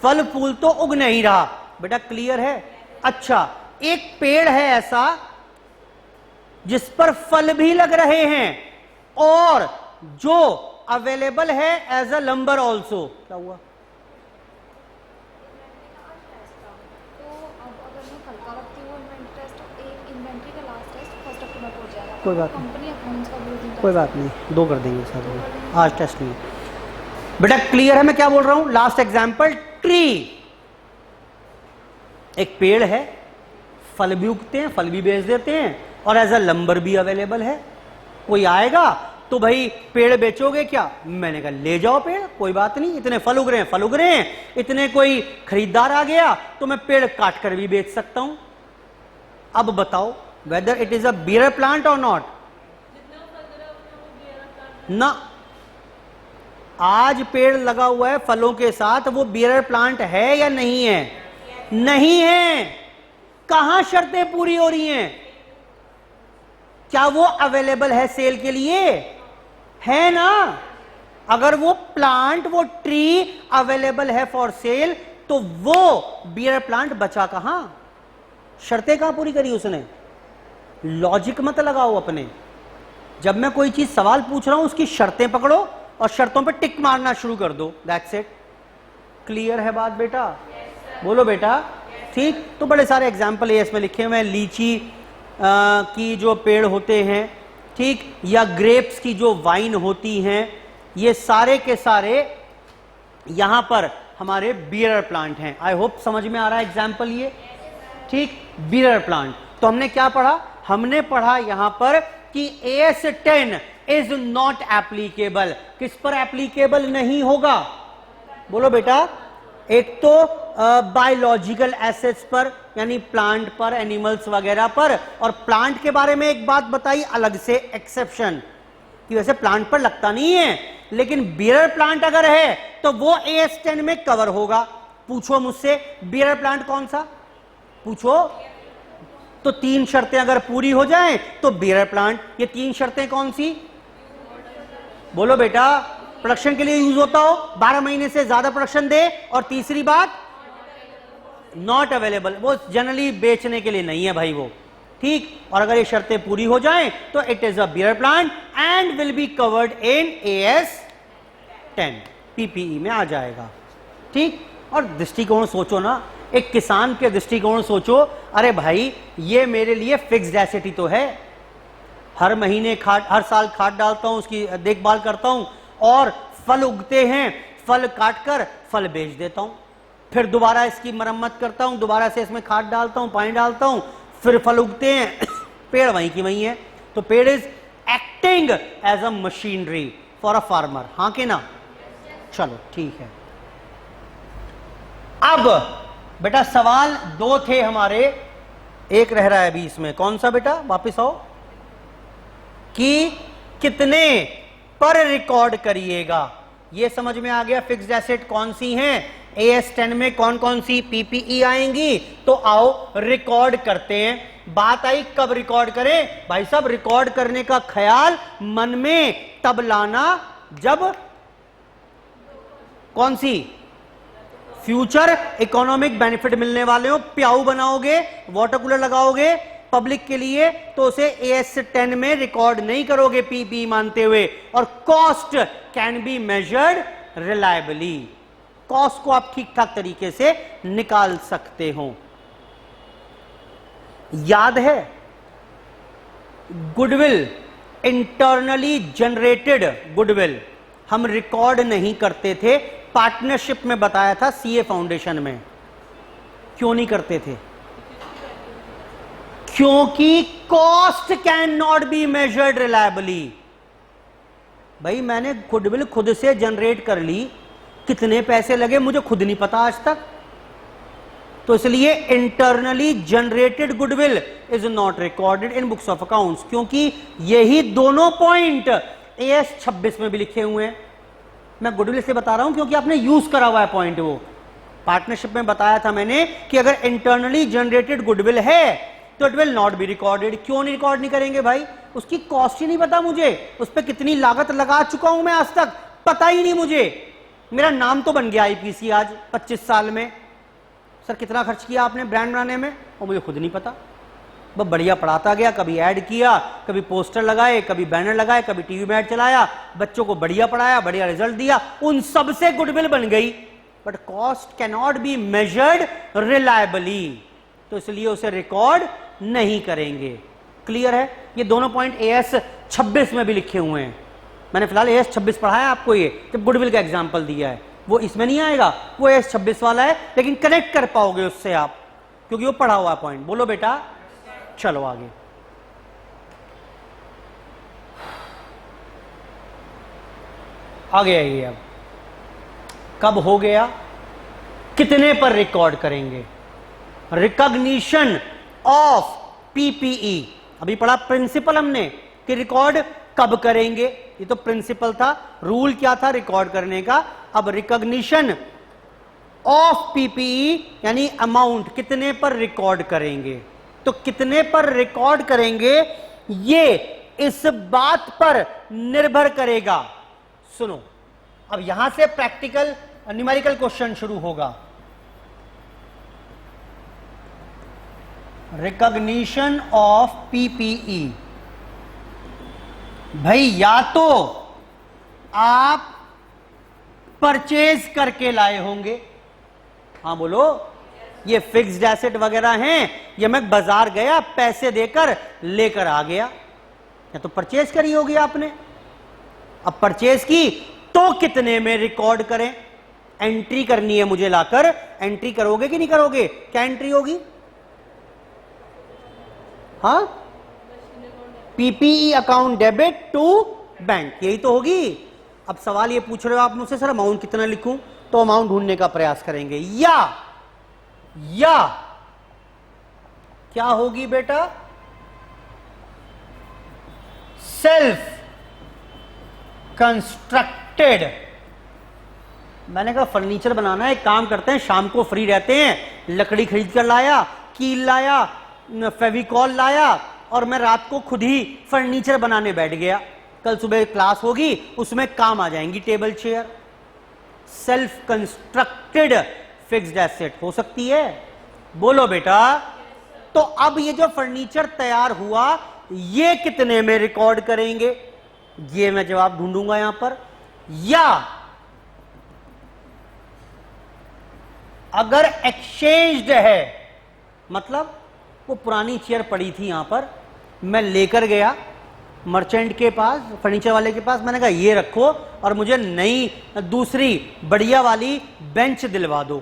फल फूल तो उग नहीं रहा बेटा, क्लियर है? अच्छा, एक पेड़ है ऐसा जिस पर फल भी लग रहे हैं और जो अवेलेबल है एज अ लंबर ऑल्सो। क्या हुआ? कोई बात नहीं, कोई बात नहीं, 2 कर देंगे सर, आज टेस्ट नहीं। बेटा क्लियर है मैं क्या बोल रहा हूं? Last example, tree. एक पेड़ है, फल भी उगते हैं, फल भी बेच देते हैं, और एज अ लंबर भी अवेलेबल है। कोई आएगा तो भाई पेड़ बेचोगे क्या? मैंने कहा ले जाओ पेड़, कोई बात नहीं, इतने फल उग रहे हैं, फल उग रहे हैं, इतने कोई खरीदार आ गया तो मैं पेड़ काट कर भी बेच सकता हूं। अब बताओ whether it is a bearer plant और नॉट? ना, आज पेड़ लगा हुआ है फलों के साथ, वो बियर प्लांट है या नहीं है? नहीं है। कहां शर्तें पूरी हो रही हैं? क्या वो अवेलेबल है सेल के लिए? है ना। अगर वो प्लांट, वो ट्री अवेलेबल है फॉर सेल, तो वो बियर प्लांट बचा कहां? शर्तें कहां पूरी करी उसने? लॉजिक मत लगाओ अपने। जब मैं कोई चीज सवाल पूछ रहा हूं उसकी शर्तें पकड़ो और शर्तों पे टिक मारना शुरू कर दो। That's it. क्लियर है बात बेटा? बोलो बेटा। ठीक, तो बड़े सारे एग्जाम्पल ये इसमें लिखे हुए हैं। लीची की जो पेड़ होते हैं, ठीक, या ग्रेप्स की जो वाइन होती हैं, ये सारे के सारे यहां पर हमारे बियर प्लांट हैं। आई होप समझ में आ रहा है एग्जाम्पल ये। ठीक, बियर प्लांट। तो हमने क्या पढ़ा? हमने पढ़ा यहां पर कि AS10 इज नॉट एप्लीकेबल। किस पर एप्लीकेबल नहीं होगा? बोलो बेटा। एक तो बायोलॉजिकल एसेट्स पर, यानी प्लांट पर, एनिमल्स वगैरह पर, और प्लांट के बारे में एक बात बताई अलग से, एक्सेप्शन, कि वैसे प्लांट पर लगता नहीं है, लेकिन बियर प्लांट अगर है तो वो AS10 में कवर होगा। पूछो मुझसे बियर प्लांट कौन सा? पूछो। तो 3 शर्तें अगर पूरी हो जाएं तो बियर प्लांट। ये 3 शर्तें कौन सी? बोलो बेटा। प्रोडक्शन के लिए यूज होता हो, 12 महीने से ज्यादा प्रोडक्शन दे, और तीसरी बात नॉट अवेलेबल, वो जनरली बेचने के लिए नहीं है भाई वो। ठीक, और अगर ये शर्तें पूरी हो जाएं तो it is a bearer plant and will be covered in AS10, PPE में आ जाएगा। ठीक, और दृष्टिकोण सोचो ना, एक किसान के दृष्टिकोण सोचो। अरे भाई ये मेरे लिए फिक्स्ड एसेट ही तो है, हर महीने खाद, हर साल खाद डालता हूं, उसकी देखभाल करता हूं, और फल उगते हैं, फल काटकर फल बेच देता हूं, फिर दोबारा इसकी मरम्मत करता हूं, दोबारा से इसमें खाद डालता हूं, पानी डालता हूं, फिर फल उगते हैं पेड़ वहीं की वहीं है। तो पेड़ is acting as a machinery for a farmer. हाँ के ना? चलो ठीक है। अब बेटा सवाल 2 थे हमारे, एक रह रहा है अभी इसमें। कौन सा बेटा? वापस आओ। कि कितने पर रिकॉर्ड करिएगा, ये समझ में आ गया। फिक्स्ड एसेट कौन सी हैं, AS10 में कौन कौन सी PPE आएंगी, तो आओ रिकॉर्ड करते हैं। बात आई कब रिकॉर्ड करें? भाई साहब रिकॉर्ड करने का ख्याल मन में तब लाना जब कौन सी फ्यूचर इकोनॉमिक बेनिफिट मिलने वाले हो। प्याऊ बनाओगे, वाटर कूलर लगाओगे पब्लिक के लिए, तो उसे AS10 में रिकॉर्ड नहीं करोगे PPE मानते हुए। और cost can be measured reliably, cost को आप ठीक ठाक तरीके से निकाल सकते हो। याद है गुडविल, इंटरनली जनरेटेड गुडविल हम रिकॉर्ड नहीं करते थे। पार्टनरशिप में बताया था CA फाउंडेशन में। क्यों नहीं करते थे? क्योंकि cost can not be measured reliably. भाई मैंने गुडविल खुद से जनरेट कर ली, कितने पैसे लगे मुझे खुद नहीं पता आज तक। तो इसलिए internally generated goodwill is not recorded in books of accounts, क्योंकि यही दोनों पॉइंट AS26 में भी लिखे हुए हैं। मैं गुडविल से बता रहा हूं क्योंकि आपने यूज करा हुआ है पॉइंट। वो पार्टनरशिप में बताया था मैंने कि अगर इंटरनली जनरेटेड गुडविल है तो it will not be recorded. क्यों नहीं रिकॉर्ड नहीं करेंगे भाई? उसकी कॉस्ट ही नहीं पता मुझे, उस पर कितनी लागत लगा चुका हूं मैं आज तक, पता ही नहीं मुझे। मेरा नाम तो बन गया IPC आज 25 साल में। सर कितना खर्च किया आपने ब्रांड बनाने में? और मुझे खुद नहीं पता। बस बढ़िया पढ़ाता गया, कभी ऐड किया, कभी पोस्टर लगाए, कभी बैनर लगाए, कभी टीवी में ऐड चलाया, बच्चों को बढ़िया पढ़ाया, बढ़िया रिजल्ट दिया, उन सब से गुडविल बन गई। But cost can not be measured reliably, तो इसलिए उसे रिकॉर्ड नहीं करेंगे। क्लियर है? ये दोनों पॉइंट AS 26 में भी लिखे हुए हैं। मैंने फिलहाल AS 26 पढ़ा है आपको, ये जब गुडविल का एग्जाम्पल दिया है, वो इसमें नहीं आएगा, वो AS 26 वाला है, लेकिन कनेक्ट कर पाओगे उससे आप, क्योंकि वो पढ़ा हुआ पॉइंट। बोलो बेटा, चलो आगे। आगे आइए। अब कब हो गया, कितने पर रिकॉर्ड करेंगे? Recognition of PPE। अभी पढ़ा प्रिंसिपल हमने कि रिकॉर्ड कब करेंगे, ये तो प्रिंसिपल था, रूल क्या था रिकॉर्ड करने का। अब रिकॉग्निशन ऑफ PPE यानी अमाउंट, कितने पर रिकॉर्ड करेंगे। तो कितने पर रिकॉर्ड करेंगे ये इस बात पर निर्भर करेगा। सुनो, अब यहां से प्रैक्टिकल न्यूमेरिकल क्वेश्चन शुरू होगा। रिकॉग्निशन ऑफ PPE, भाई या तो आप परचेज करके लाए होंगे, हाँ बोलो, ये फिक्स्ड एसेट वगैरह हैं, ये मैं बाजार गया पैसे देकर लेकर आ गया, या तो परचेज करी होगी आपने। अब परचेज की तो कितने में रिकॉर्ड करें? एंट्री करनी है मुझे लाकर, एंट्री करोगे कि नहीं करोगे? क्या एंट्री होगी? हाँ, PPE account debit to bank, यही तो होगी। अब सवाल ये पूछ रहे हो आप मुझसे, सर अमाउंट कितना लिखूं? तो अमाउंट ढूंढने का प्रयास करेंगे। या क्या होगी बेटा? Self constructed. मैंने कहा फर्नीचर बनाना है, एक काम करते हैं, शाम को फ्री रहते हैं, लकड़ी खरीद कर लाया, कील लाया, फेविकॉल लाया, और मैं रात को खुद ही फर्नीचर बनाने बैठ गया। कल सुबह क्लास होगी, उसमें काम आ जाएंगी table chair. Self constructed fixed asset हो सकती है। बोलो बेटा, तो अब ये जो फर्नीचर तैयार हुआ, ये कितने में रिकॉर्ड करेंगे? ये मैं जवाब ढूंढूंगा यहां पर। या अगर एक्सचेंज्ड है, मतलब वो पुरानी चेयर पड़ी थी यहां पर, मैं लेकर गया मर्चेंट के पास, फर्नीचर वाले के पास, मैंने कहा ये रखो और मुझे नई दूसरी बढ़िया वाली बेंच दिलवा दो।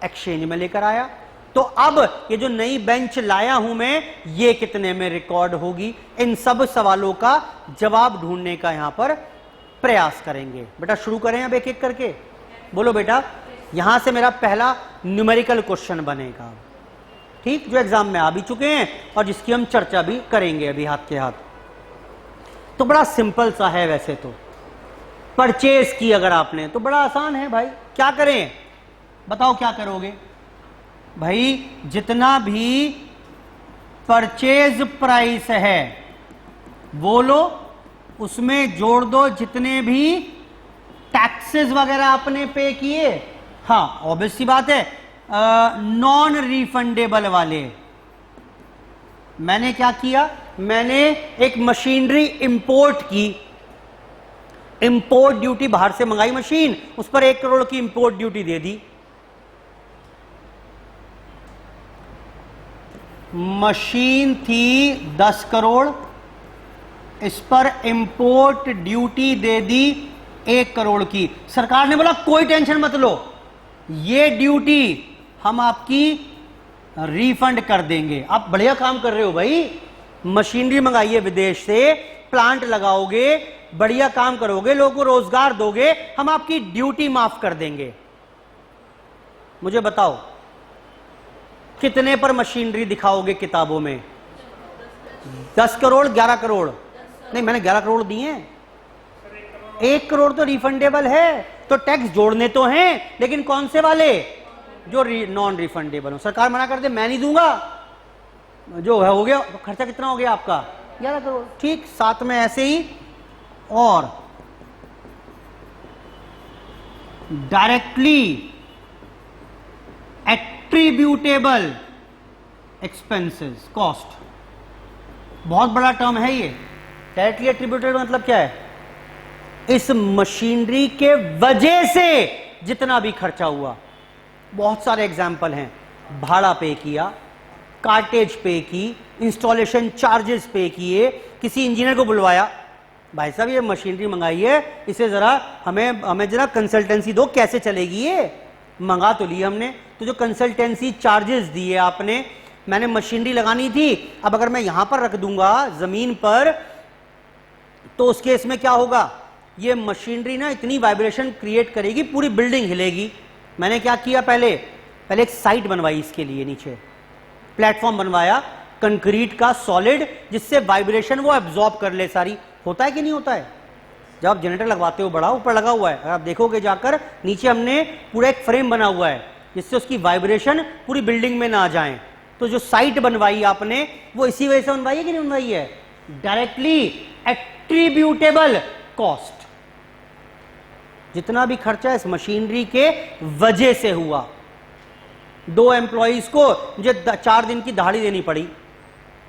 एक्सचेंज में लेकर आया, तो अब ये जो नई बेंच लाया हूं मैं, ये कितने में रिकॉर्ड होगी? इन सब सवालों का जवाब ढूंढने का यहां पर प्रयास करेंगे। बेटा शुरू करें अब एक एक करके। बोलो बेटा, यहां से मेरा पहला न्यूमेरिकल क्वेश्चन बनेगा, ठीक, जो एग्जाम में आ भी चुके हैं और जिसकी हम चर्चा भी करेंगे अभी हाथ के हाथ। तो बड़ा सिंपल सा है वैसे तो, परचेज की अगर आपने, तो बड़ा आसान है भाई। क्या करें बताओ, क्या करोगे भाई? जितना भी परचेज प्राइस है वो लो, उसमें जोड़ दो जितने भी टैक्सेस वगैरह आपने पे किए। हाँ ऑब्वियस सी बात है, नॉन रिफंडेबल वाले। मैंने क्या किया, मैंने एक मशीनरी इंपोर्ट की, इंपोर्ट ड्यूटी बाहर से मंगाई मशीन, उस पर 1 करोड़ की इंपोर्ट ड्यूटी दे दी। मशीन थी 10 करोड़, इस पर इंपोर्ट ड्यूटी दे दी 1 करोड़ की। सरकार ने बोला कोई टेंशन मत लो, ये ड्यूटी हम आपकी रिफंड कर देंगे। आप बढ़िया काम कर रहे हो भाई, मशीनरी मंगाइए विदेश से, प्लांट लगाओगे, बढ़िया काम करोगे, लोगों को रोजगार दोगे, हम आपकी ड्यूटी माफ कर देंगे। मुझे बताओ कितने पर मशीनरी दिखाओगे किताबों में? 10 करोड़, 11 करोड़? नहीं, मैंने 11 करोड़ दिए हैं। 1 करोड़ तो रिफंडेबल है, तो टैक्स जोड़ने तो हैं, लेकिन कौन से वाले? जो नॉन रिफंडेबल हो। सरकार मना कर दे मैं नहीं दूंगा, जो है हो गया, खर्चा कितना हो गया आपका? 11 करोड़। ठीक, साथ में ऐसे ही और डायरेक्टली एट्रीब्यूटेबल एक्सपेंसेस, कॉस्ट, बहुत बड़ा टर्म है ये। डायरेक्टली एट्रीब्यूटेबल मतलब क्या है? इस मशीनरी के वजह से जितना भी खर्चा हुआ। बहुत सारे एग्जाम्पल हैं, भाड़ा पे किया, कार्टेज पे की, इंस्टॉलेशन चार्जेस पे किए, किसी इंजीनियर को बुलवाया, भाई साहब ये मशीनरी मंगाई है, इसे जरा हमें जरा कंसल्टेंसी दो, कैसे चलेगी ये। मंगा तो ली हमने, तो जो कंसल्टेंसी चार्जेस दिए आपने, मैंने मशीनरी लगानी थी, अब अगर मैं यहां पर रख दूंगा जमीन पर, तो उस केस में क्या होगा, ये मशीनरी ना इतनी वाइब्रेशन क्रिएट करेगी, पूरी बिल्डिंग हिलेगी। मैंने क्या किया, पहले एक साइट बनवाई इसके लिए, नीचे प्लेटफॉर्म बनवाया कंक्रीट का सॉलिड, जिससे वाइब्रेशन वो एब्जॉर्ब कर ले सारी। होता है कि नहीं होता है, जब आप जनरेटर लगवाते हो बड़ा, ऊपर लगा हुआ है, अगर आप देखोगे जाकर नीचे हमने पूरा एक फ्रेम बना हुआ है जिससे उसकी वाइब्रेशन पूरी बिल्डिंग में ना जाए। तो जो साइट बनवाई आपने वो इसी वजह से बनवाई है कि नहीं बनवाई है, डायरेक्टली एट्रीब्यूटेबल कॉस्ट, जितना भी खर्चा इस मशीनरी के वजह से हुआ। 2 एम्प्लॉइज को मुझे 4 दिन की दहाड़ी देनी पड़ी,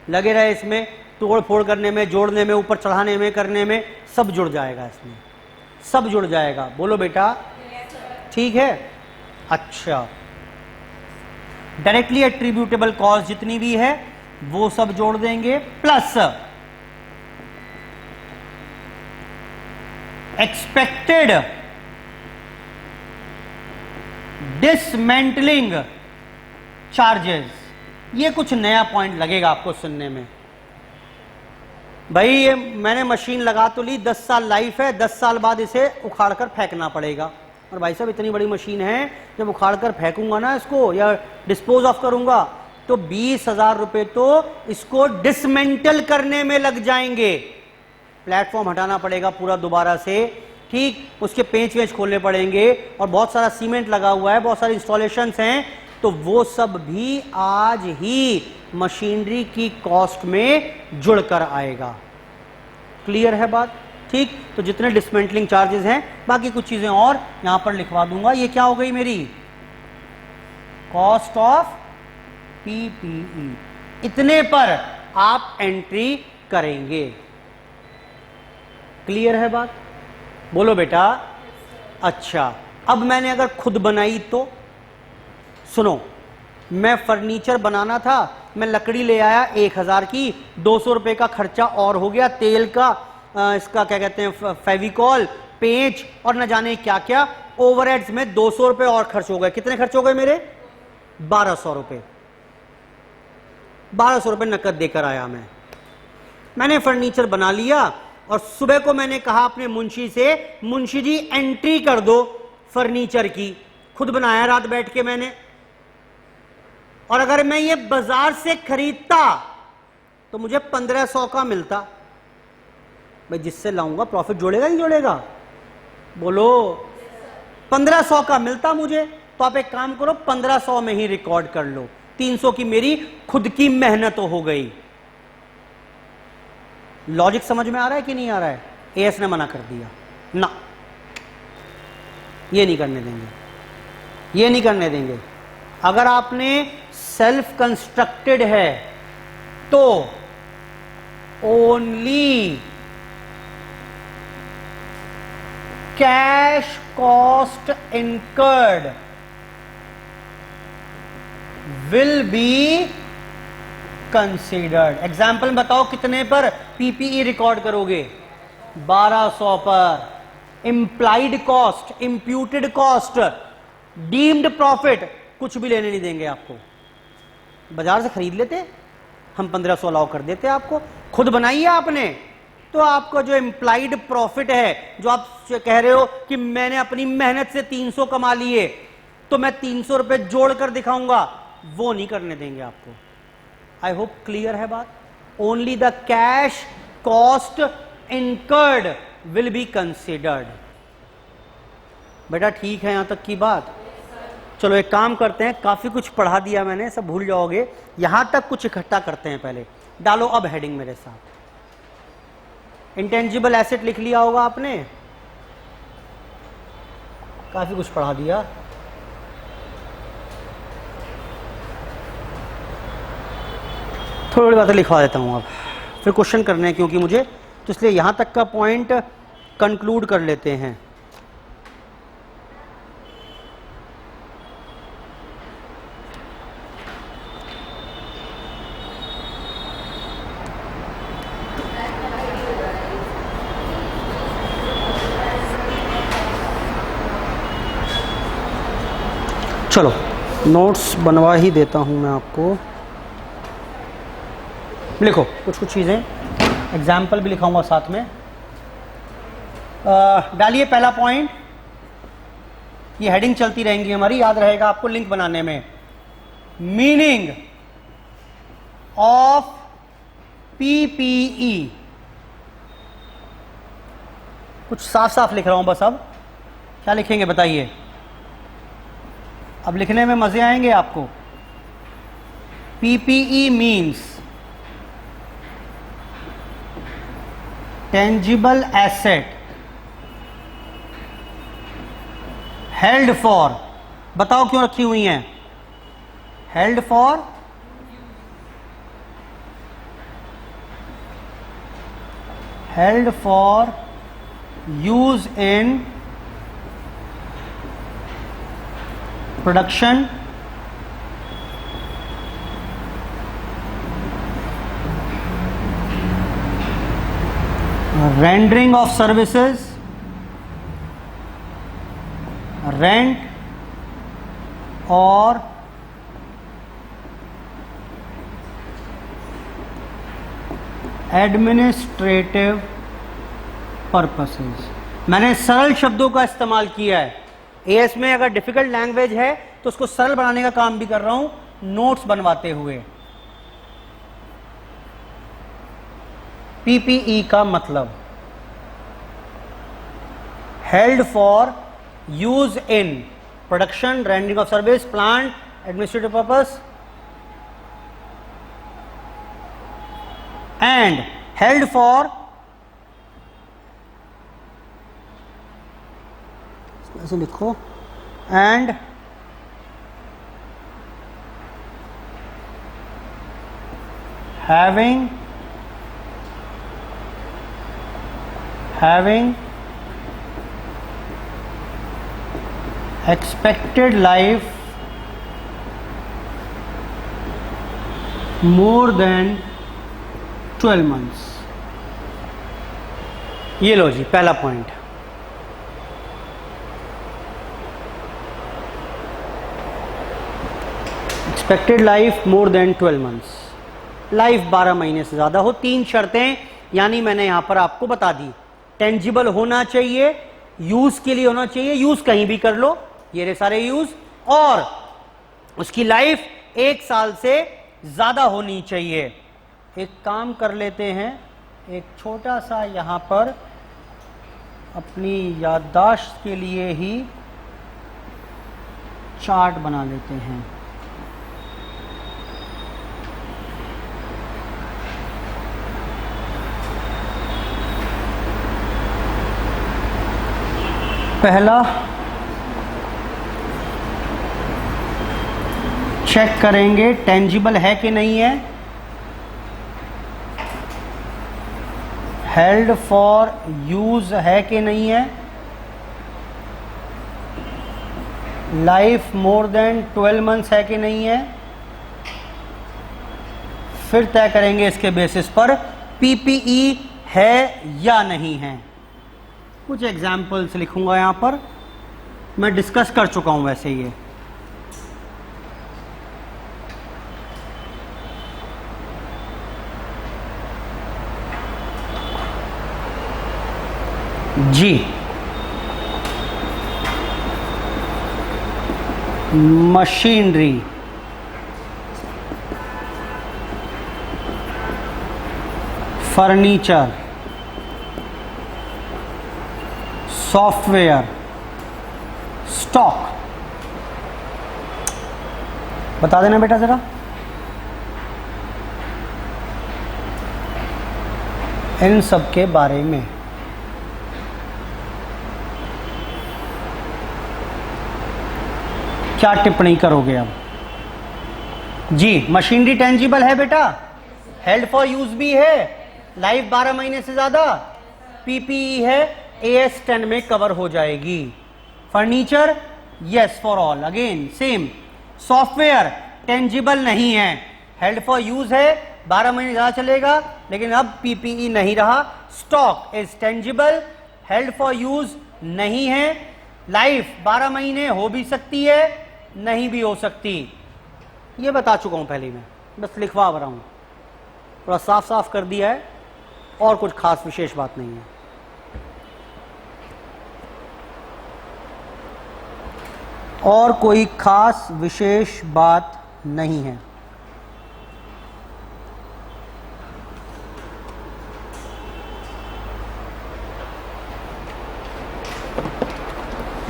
लगे रहे इसमें, तोड़ फोड़ करने में, जोड़ने में, ऊपर चढ़ाने में, करने में, सब जुड़ जाएगा इसमें, सब जुड़ जाएगा। बोलो बेटा, ठीक है। अच्छा, डायरेक्टली एट्रीब्यूटेबल कॉस्ट जितनी भी है वो सब जोड़ देंगे, प्लस एक्सपेक्टेड डिसमेंटलिंग चार्जेस। ये कुछ नया पॉइंट लगेगा आपको सुनने में। भाई ये मैंने मशीन लगा तो ली, 10 साल लाइफ है, 10 साल बाद इसे उखाड़ कर फेंकना पड़ेगा। और भाई साहब इतनी बड़ी मशीन है, जब उखाड़ कर फेंकूंगा ना इसको या डिस्पोज ऑफ करूंगा, तो 20,000 रुपए तो इसको डिसमेंटल करने में लग जाएंगे। प्लेटफॉर्म हटाना पड़ेगा पूरा दोबारा से, ठीक, उसके पेंच वेंच खोलने पड़ेंगे, और बहुत सारा सीमेंट लगा हुआ है, बहुत सारे इंस्टॉलेशंस हैं, तो वो सब भी आज ही मशीनरी की कॉस्ट में जुड़कर आएगा। क्लियर है बात, ठीक। तो जितने डिसमेंटलिंग चार्जेस हैं, बाकी कुछ चीजें और यहां पर लिखवा दूंगा। ये क्या हो गई मेरी, कॉस्ट ऑफ पीपीई, इतने पर आप एंट्री करेंगे। क्लियर है बात, बोलो बेटा। अच्छा, अब मैंने अगर खुद बनाई तो सुनो, मैं फर्नीचर बनाना था, मैं लकड़ी ले आया 1000 की, 200 रुपए का खर्चा और हो गया, तेल का, इसका क्या कहते हैं, फेविकॉल, पेंच और न जाने क्या क्या, ओवरहेड्स में 200 रुपए और खर्च हो गए। कितने खर्च हो गए मेरे, 1200 रुपए। 1200 रुपए नकद देकर आया मैंने फर्नीचर बना लिया, और सुबह को मैंने कहा अपने मुंशी से, मुंशी जी एंट्री कर दो फर्नीचर की। खुद बनाया रात बैठ के मैंने, और अगर मैं ये बाजार से खरीदता तो मुझे 1500 का मिलता। भाई जिससे लाऊंगा प्रॉफिट जोड़ेगा नहीं जोड़ेगा, बोलो। 1500 का मिलता मुझे, तो आप एक काम करो 1500 में ही रिकॉर्ड कर लो, 300 की मेरी खुद की मेहनत हो गई। लॉजिक समझ में आ रहा है कि नहीं आ रहा है। एएस ने मना कर दिया ना, ये नहीं करने देंगे, ये नहीं करने देंगे। अगर आपने सेल्फ कंस्ट्रक्टेड है तो only cash cost incurred will be considered. Example बताओ, कितने पर पीपीई रिकॉर्ड करोगे, 1200 पर। Implied cost, imputed cost, deemed profit कुछ भी लेने नहीं देंगे आपको। बाजार से खरीद लेते हम, 1500 अलाउ कर देते आपको। खुद बनाइए आपने, तो आपको जो इंप्लाइड प्रॉफिट है, जो आप कह रहे हो कि मैंने अपनी मेहनत से 300 कमा लिए, तो मैं 300 रुपए जोड़कर दिखाऊंगा, वो नहीं करने देंगे आपको। आई होप क्लियर है बात। Only the cash cost incurred will be considered. बेटा ठीक है यहां तक की बात। चलो एक काम करते हैं, काफी कुछ पढ़ा दिया मैंने, सब भूल जाओगे। यहां तक कुछ इकट्ठा करते हैं पहले। डालो अब हेडिंग मेरे साथ। इंटेंजिबल एसेट लिख लिया होगा आपने, काफी कुछ पढ़ा दिया। थोड़ी बातें लिखवा देता हूं अब, फिर क्वेश्चन करने हैं क्योंकि मुझे, तो इसलिए यहां तक का पॉइंट कंक्लूड कर लेते हैं। चलो नोट्स बनवा ही देता हूं मैं आपको। लिखो कुछ चीज़ें, एग्जाम्पल भी लिखाऊंगा साथ में। डालिए पहला पॉइंट, ये हेडिंग चलती रहेंगी हमारी, याद रहेगा आपको लिंक बनाने में। मीनिंग ऑफ पीपीई, कुछ साफ साफ लिख रहा हूं बस। अब क्या लिखेंगे बताइए, अब लिखने में मजे आएंगे आपको। PPE means tangible asset held for, बताओ क्यों रखी हुई हैं, held for use in production, rendering of services, rent और एडमिनिस्ट्रेटिव पर्पसेस। मैंने सरल शब्दों का इस्तेमाल किया है। एएस में अगर डिफिकल्ट लैंग्वेज है तो उसको सरल बनाने का काम भी कर रहा हूं नोट्स बनवाते हुए। पीपीई का मतलब held for use in production, rendering of service, plant, administrative purpose and held for, ऐसे लिखो, and having expected life more than 12 months। ये लो जी पहला point. Expected life more than 12 months, life 12 महीने से ज्यादा हो। 3 शर्तें यानी मैंने यहां पर आपको बता दी। टेंजिबल होना चाहिए, यूज के लिए होना चाहिए, यूज कहीं भी कर लो, ये रहे सारे यूज, और उसकी लाइफ 1 साल से ज्यादा होनी चाहिए। एक काम कर लेते हैं, एक छोटा सा यहां पर अपनी याददाश्त के लिए ही चार्ट बना लेते हैं। पहला चेक करेंगे टेंजिबल है कि नहीं है, हेल्ड फॉर यूज है कि नहीं है, लाइफ मोर देन 12 मंथ्स है कि नहीं है। फिर तय करेंगे इसके बेसिस पर पीपीई है या नहीं है। कुछ एग्जाम्पल्स लिखूंगा यहां पर, मैं डिस्कस कर चुका हूं वैसे ये। जी मशीनरी, फर्नीचर, सॉफ्टवेयर, स्टॉक। बता देना बेटा जरा। इन सब के बारे में क्या टिप्पणी करोगे अब? जी मशीनरी टेंजिबल है बेटा, हेल्ड फॉर यूज भी है, लाइफ 12 महीने से ज्यादा, पीपीई है, AS 10 में कवर हो जाएगी। Furniture yes for all, again same. Software tangible नहीं है, हेल्ड फॉर यूज है, 12 महीने ज्यादा चलेगा, लेकिन अब पीपीई नहीं रहा। Stock is tangible, held for use नहीं है, लाइफ 12 महीने हो भी सकती है, नहीं भी हो सकती। ये बता चुका हूं पहले, मैं बस लिखवा रहा हूं, थोड़ा साफ साफ कर दिया है, और कुछ खास विशेष बात नहीं है। और कोई खास विशेष बात नहीं है।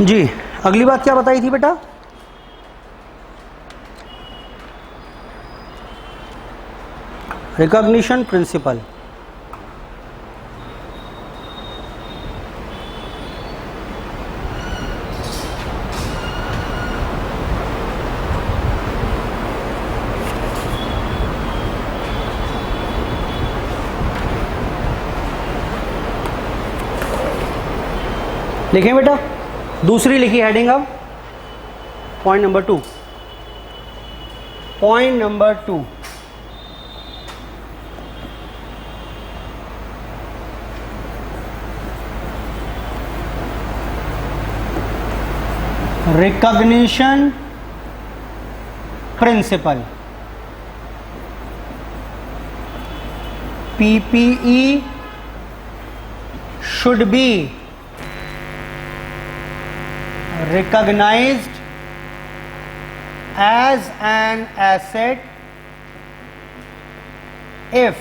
जी, अगली बात क्या बताई थी बेटा? Recognition principle. लिखें बेटा, दूसरी लिखी हेडिंग अब, point number 2। Point number 2, recognition principle, PPE should be recognized as an asset if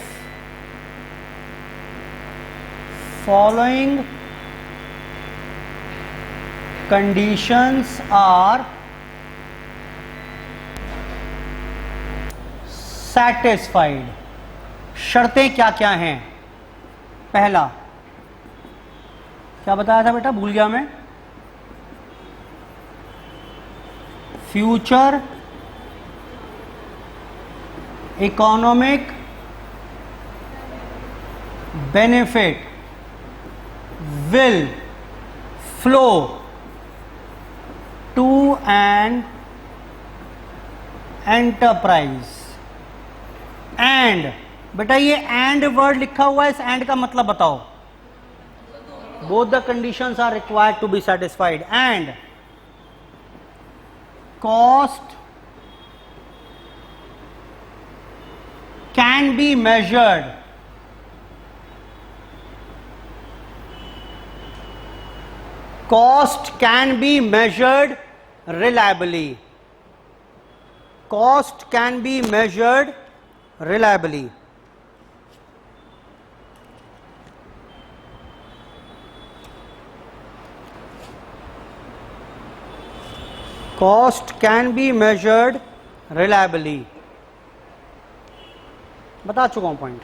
following conditions are satisfied। शर्तें क्या क्या हैं? पहला क्या बताया था बेटा, भूल गया मैं। Future economic benefit will flow to an enterprise and, बेटा ये एंड वर्ड लिखा हुआ है, इस एंड का मतलब बताओ। Both the conditions are required to be satisfied and cost can be measured reliably। cost can be measured reliably। cost can be measured reliably। बता चुका हूं पॉइंट,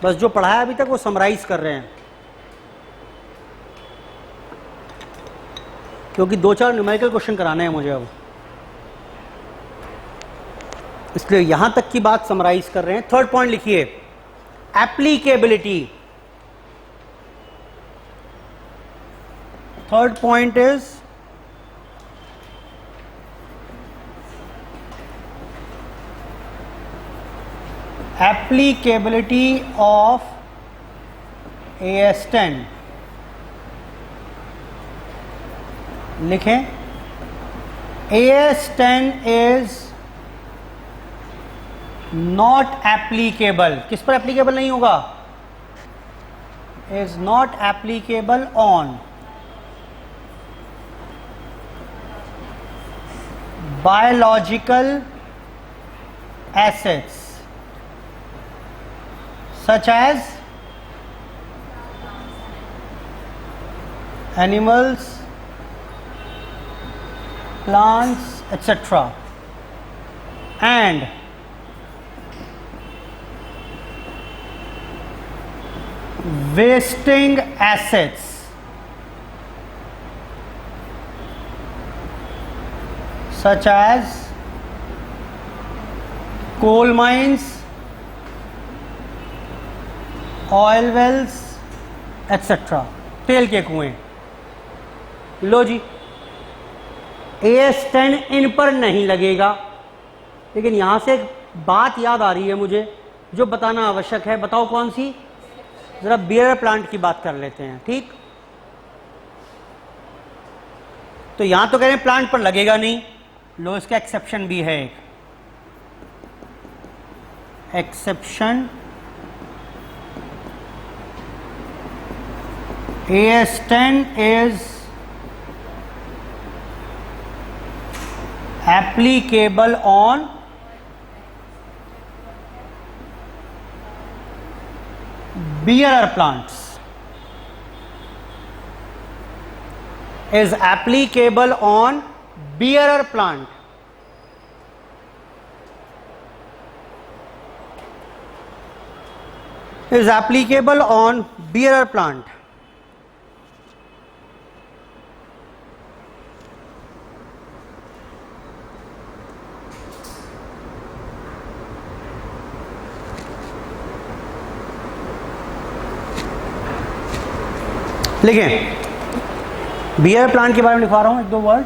बस जो पढ़ा है अभी तक वो समराइज कर रहे हैं, क्योंकि 2-4 न्यूमेरिकल क्वेश्चन कराने हैं मुझे अब, इसलिए यहां तक की बात समराइज कर रहे हैं। थर्ड पॉइंट लिखिए, applicability. Third point is applicability of AS10। लिखें, AS10 is not applicable। किस पर एप्लीकेबल नहीं होगा? is not applicable on biological assets such as animals, plants, etc. and wasting assets such as coal mines, oil wells etcetera, तेल के कुएं। लो जी, AS10 इन पर नहीं लगेगा, लेकिन यहां से एक बात याद आ रही है मुझे जो बताना आवश्यक है। बताओ कौन सी? जरा बियर प्लांट की बात कर लेते हैं, ठीक? तो यहां तो कह रहे हैं प्लांट पर लगेगा नहीं, लो इसका एक्सेप्शन भी है। Exception AS10 is applicable on bearer plants, is applicable on bearer plant. Is applicable on bearer plant. लिखें, बियर प्लांट के बारे में लिखवा रहा हूं एक दो वर्ड।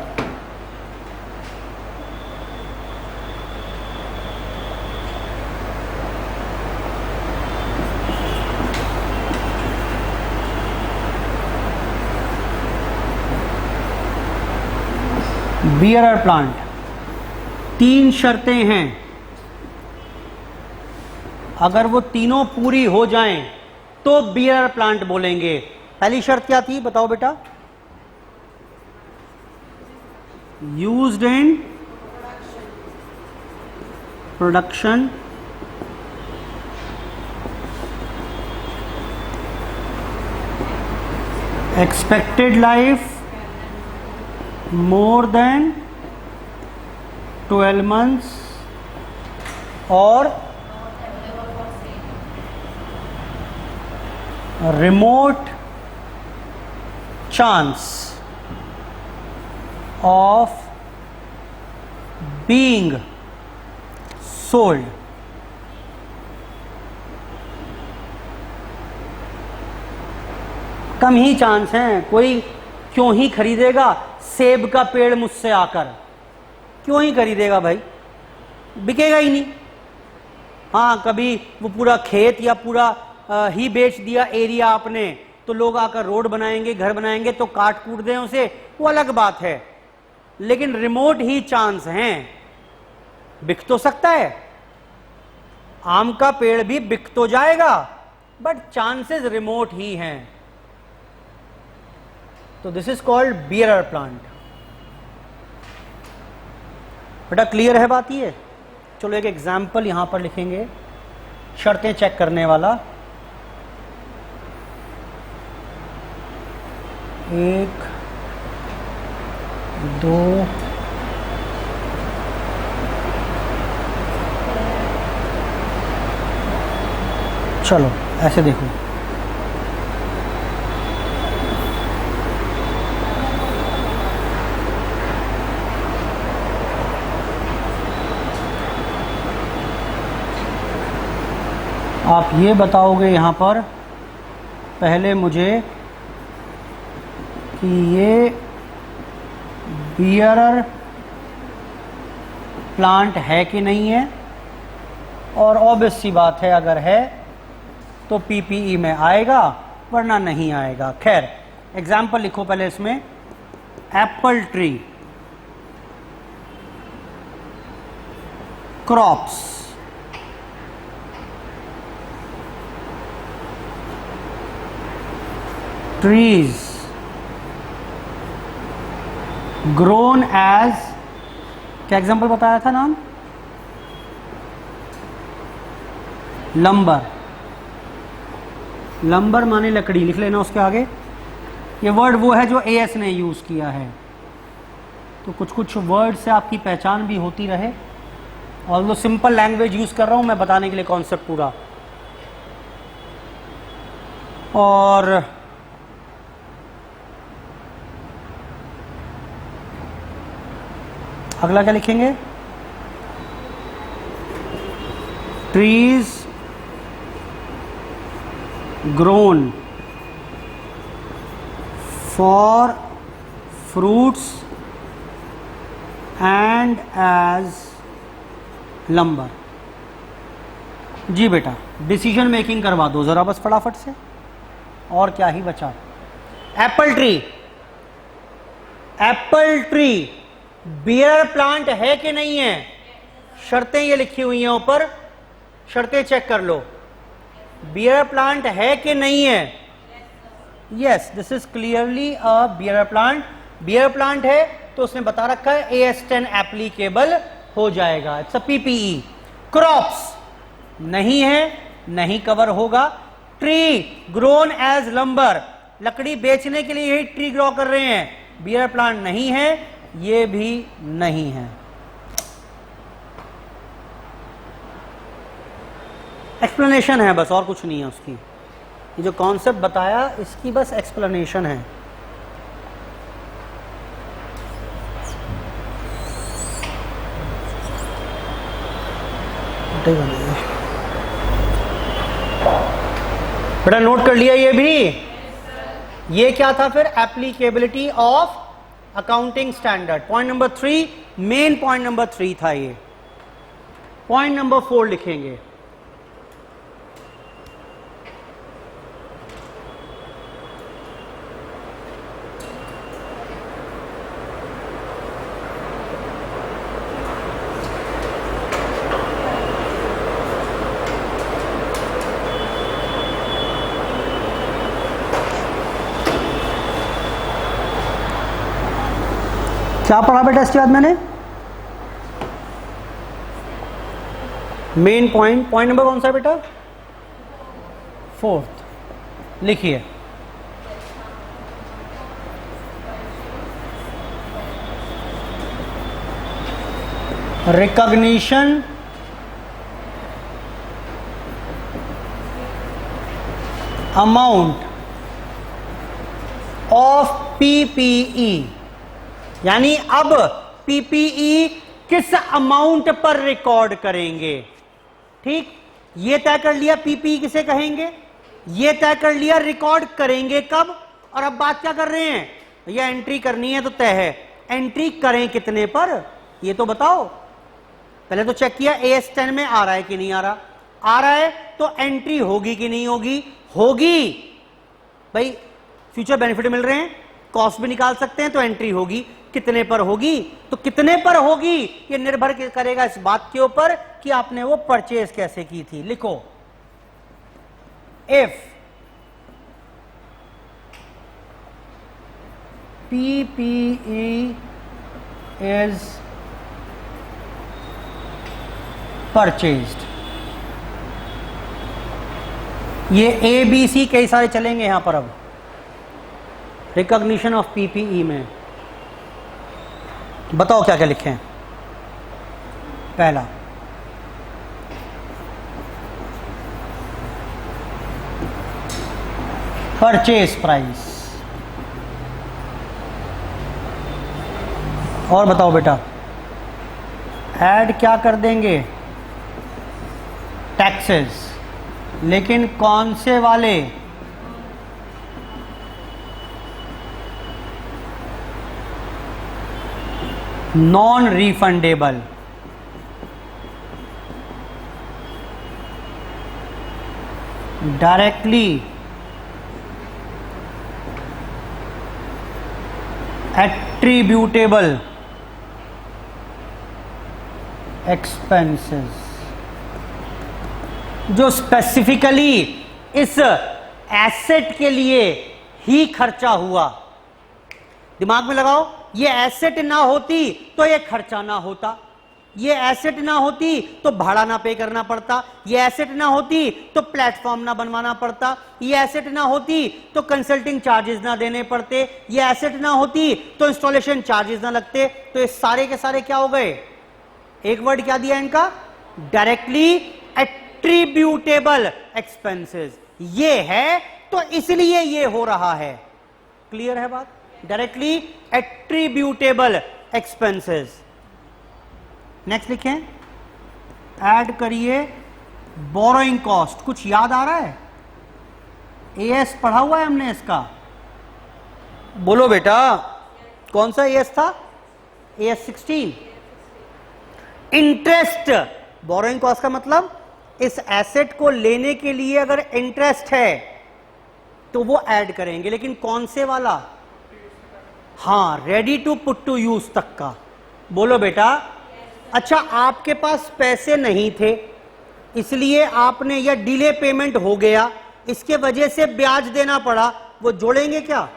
बियर प्लांट, 3 शर्तें हैं, अगर वो तीनों पूरी हो जाएं तो बियर प्लांट बोलेंगे। पहली शर्त क्या थी बताओ बेटा? Used in production, expected life more than 12 months और remote chance of being sold. Come he chance हैं, कोई क्यों ही खरीदेगा सेब का पेड़ मुझसे आकर, क्यों ही खरीदेगा भाई, बिकेगा ही नहीं। हाँ, कभी वो पूरा खेत या पूरा ही बेच दिया एरिया आपने, तो लोग आकर रोड बनाएंगे, घर बनाएंगे, तो काट कूट दें उसे, वो अलग बात है। लेकिन रिमोट ही चांस हैं, बिक तो सकता है, आम का पेड़ भी बिक तो जाएगा, बट चांसेस रिमोट ही हैं। तो this is called bearer plant. बेटा क्लियर है बात ये? चलो एक एग्जाम्पल यहां पर लिखेंगे, शर्तें चेक करने वाला। 1 2 चलो ऐसे देखो, आप ये बताओगे यहां पर पहले मुझे कि ये बियरर प्लांट है कि नहीं है, और ऑब्वियस सी बात है अगर है तो पीपीई में आएगा, वरना नहीं आएगा। खैर एग्जाम्पल लिखो पहले इसमें, apple tree crops trees grown as, क्या एग्जाम्पल बताया था नाम? लंबर। लंबर माने लकड़ी, लिख लेना उसके आगे। ये वर्ड वो है जो एएस ने यूज किया है, तो कुछ कुछ वर्ड से आपकी पहचान भी होती रहे। ऑल्दो सिंपल लैंग्वेज यूज कर रहा हूं मैं बताने के लिए कॉन्सेप्ट पूरा। और अगला क्या लिखेंगे? Trees grown for fruits and as lumber. जी बेटा, डिसीजन मेकिंग करवा दो जरा बस फटाफट से, और क्या ही बचा। Apple tree, apple tree bearer plant है कि नहीं है? शर्तें ये लिखी हुई हैं ऊपर, शर्तें चेक कर लो। बियर प्लांट है कि नहीं है? Yes, this is clearly a bearer plant. Bearer plant है तो उसने बता रखा है AS10 एप्लीकेबल हो जाएगा। It's a PPE। क्रॉप्स नहीं है, नहीं कवर होगा। ट्री ग्रोन एज लंबर, लकड़ी बेचने के लिए यही ट्री ग्रो कर रहे हैं। बियर प्लांट नहीं है, ये भी नहीं है। एक्सप्लेनेशन है बस, और कुछ नहीं है उसकी। ये जो कॉन्सेप्ट बताया इसकी बस एक्सप्लेनेशन है। बेटा नोट कर लिया ये भी? ये क्या था फिर? Applicability of accounting standard. Point number 3, main point number 3 था ये। पॉइंट नंबर 4 लिखेंगे। क्या पढ़ा बेटा इसके बाद मैंने? Main point. पॉइंट नंबर कौन सा है बेटा? 4th लिखिए। रिकॉग्निशन अमाउंट ऑफ PPE, यानी अब PPE किस अमाउंट पर रिकॉर्ड करेंगे। ठीक, ये तय कर लिया PPE किसे कहेंगे, ये तय कर लिया रिकॉर्ड करेंगे कब। और अब बात क्या कर रहे हैं? भैया एंट्री करनी है तो तय है, एंट्री करें कितने पर ये तो बताओ। पहले तो चेक किया AS10 में आ रहा है कि नहीं आ रहा। आ रहा है तो एंट्री होगी कि नहीं होगी? होगी। भाई फ्यूचर बेनिफिट मिल रहे हैं, कॉस्ट भी निकाल सकते हैं, तो एंट्री होगी। कितने पर होगी? तो कितने पर होगी ये निर्भर करेगा इस बात के ऊपर कि आपने वो परचेज कैसे की थी। लिखो, इफ PPE is purchased, ये ABC कई सारे चलेंगे यहां पर। अब रिकॉग्निशन ऑफ PPE में बताओ क्या क्या लिखे हैं। पहला, परचेज प्राइस। और बताओ बेटा, ऐड क्या कर देंगे? टैक्सेस। लेकिन कौन से वाले? Non refundable. Directly attributable expenses, जो स्पेसिफिकली इस एसेट के लिए ही खर्चा हुआ। दिमाग में लगाओ, ये एसेट ना होती तो ये खर्चा ना होता, ये एसेट ना होती तो भाड़ा ना पे करना पड़ता, ये एसेट ना होती तो प्लेटफॉर्म ना बनवाना पड़ता, ये एसेट ना होती तो कंसल्टिंग चार्जेस ना देने पड़ते, ये एसेट ना होती तो इंस्टॉलेशन चार्जेस ना लगते। तो ये सारे के सारे क्या हो गए? एक वर्ड क्या दिया इनका? Directly attributable expenses. ये है तो इसलिए ये हो रहा है। क्लियर है बात? Directly attributable expenses. नेक्स्ट लिखें, ऐड करिए बोरोइंग कॉस्ट। कुछ याद आ रहा है? एएस पढ़ा हुआ है हमने इसका? बोलो बेटा, कौन सा एएस था? एएस 16। इंटरेस्ट, बोरोइंग कॉस्ट का मतलब इस एसेट को लेने के लिए अगर इंटरेस्ट है तो वो ऐड करेंगे, लेकिन कौन से वाला? हाँ, ready to put to use तक का। बोलो बेटा। अच्छा, आपके पास पैसे नहीं थे इसलिए आपने, या डिले पेमेंट हो गया इसके वजह से ब्याज देना पड़ा, वो जोड़ेंगे क्या?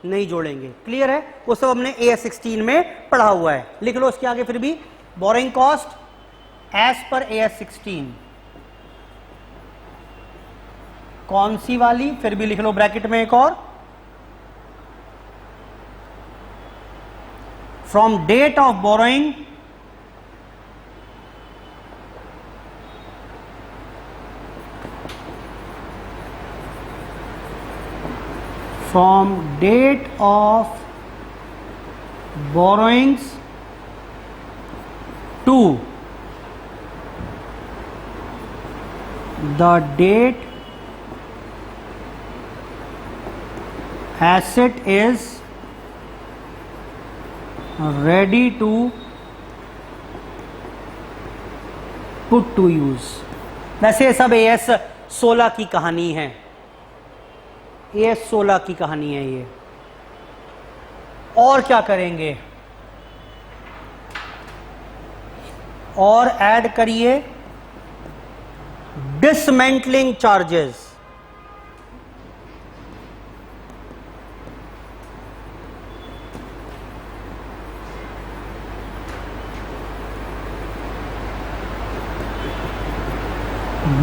नहीं जोड़ेंगे। क्लियर है? वो सब हमने AS 16 में पढ़ा हुआ है। लिख लो उसके आगे फिर भी, बोरिंग कॉस्ट एज पर AS 16। कौन सी वाली? फिर भी लिख लो ब्रैकेट में एक और, from date of borrowing from date of borrowings to the date asset is ready to put to use। वैसे सब AS 16 की कहानी है, AS 16 की कहानी है ये। और क्या करेंगे? और ऐड करिए dismantling charges.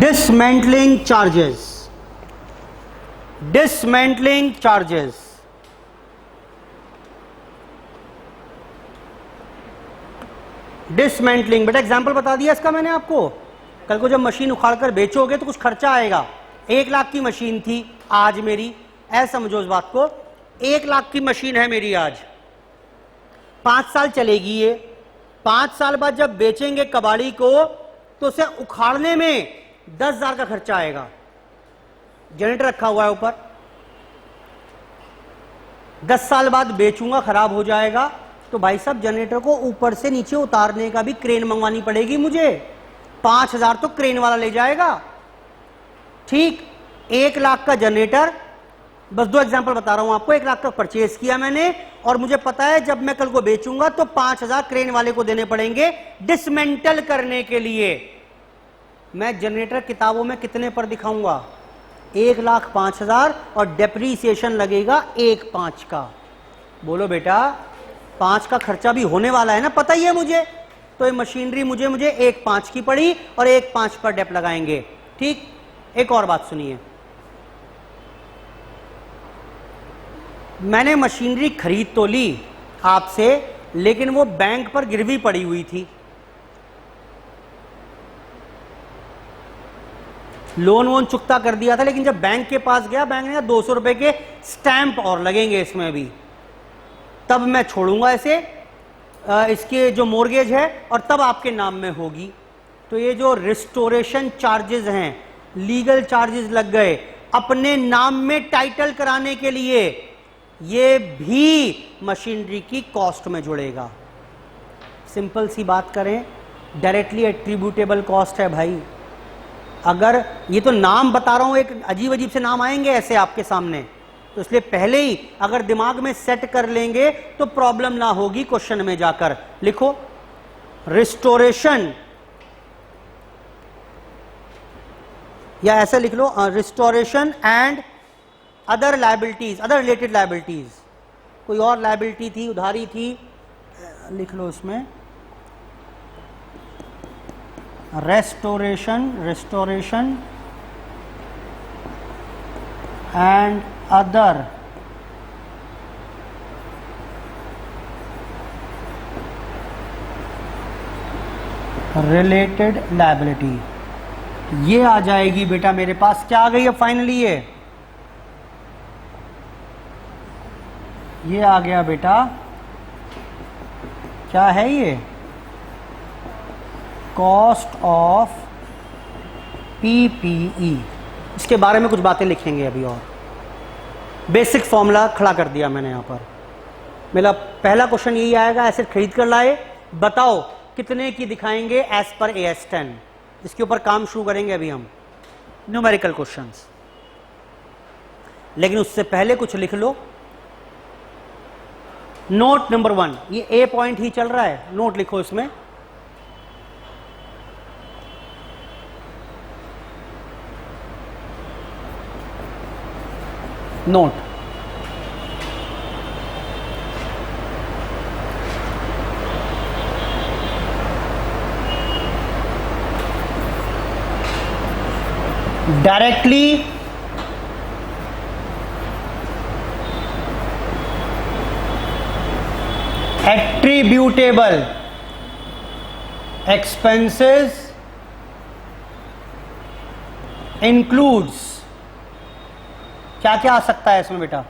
Dismantling charges, dismantling charges. Dismantling बेटा एग्जांपल बता दिया इसका मैंने आपको। कल को जब मशीन उखाड़ कर बेचोगे तो कुछ खर्चा आएगा। 1 लाख की मशीन थी आज मेरी, ऐसा समझो इस बात को, 1 लाख की मशीन है मेरी आज, 5 साल चलेगी ये। 5 साल बाद जब बेचेंगे कबाड़ी को तो उसे उखाड़ने में 10,000 का खर्चा आएगा। जनरेटर रखा हुआ है ऊपर, 10 साल बाद बेचूंगा, खराब हो जाएगा तो भाई साहब जनरेटर को ऊपर से नीचे उतारने का भी क्रेन मंगवानी पड़ेगी मुझे। 5,000 तो क्रेन वाला ले जाएगा। ठीक, 1 लाख का जनरेटर, बस 2 एग्जांपल बता रहा हूं आपको। 1 लाख का परचेज किया मैंने और मुझे पता है जब मैं कल को बेचूंगा तो 5,000 क्रेन वाले को देने पड़ेंगे डिसमेंटल करने के लिए। मैं जनरेटर किताबों में कितने पर दिखाऊंगा? 1,05,000 और डेप्रीसिएशन लगेगा 1,5 का। बोलो बेटा, 5 का खर्चा भी होने वाला है ना, पता ही है मुझे। तो ये मशीनरी मुझे 1,5 की पड़ी और 1,5 पर डेप लगाएंगे। ठीक, एक और बात सुनिए, मैंने मशीनरी खरीद तो ली आपसे, लेकिन वो बैंक पर गिरवी पड़ी हुई थी। लोन वोन चुकता कर दिया था, लेकिन जब बैंक के पास गया, बैंक ने कहा 200 रुपए के स्टैंप और लगेंगे इसमें भी, तब मैं छोड़ूंगा इसे, इसके जो मोर्गेज है, और तब आपके नाम में होगी। तो ये जो रिस्टोरेशन चार्जेस हैं, लीगल चार्जेस लग गए अपने नाम में टाइटल कराने के लिए, ये भी मशीनरी की कॉस्ट में जुड़ेगा। सिंपल सी बात करें, डायरेक्टली एट्रीब्यूटेबल कॉस्ट है भाई। अगर ये तो नाम बता रहा हूं, एक अजीब अजीब से नाम आएंगे ऐसे आपके सामने, तो इसलिए पहले ही अगर दिमाग में सेट कर लेंगे तो प्रॉब्लम ना होगी क्वेश्चन में जाकर। लिखो रिस्टोरेशन, या ऐसे लिख लो restoration and other liabilities, other related liabilities. कोई और लायबिलिटी थी, उधारी थी, लिख लो इसमें restoration, restoration and other related liability. ये आ जाएगी बेटा मेरे पास। क्या आ गई है फाइनली? ये आ गया बेटा। क्या है ये? Cost of PPE। इसके बारे में कुछ बातें लिखेंगे अभी, और बेसिक फॉर्मूला खड़ा कर दिया मैंने यहां पर। मेरा पहला क्वेश्चन यही आएगा, एसेट खरीद कर लाए, बताओ कितने की दिखाएंगे एज पर AS 10। इसके ऊपर काम शुरू करेंगे अभी हम, न्यूमेरिकल क्वेश्चंस। लेकिन उससे पहले कुछ लिख लो। नोट नंबर 1, ये ए पॉइंट ही चल रहा है, नोट लिखो इसमें। Note, directly attributable expenses includes, क्या क्या आ सकता है इसमें बेटा?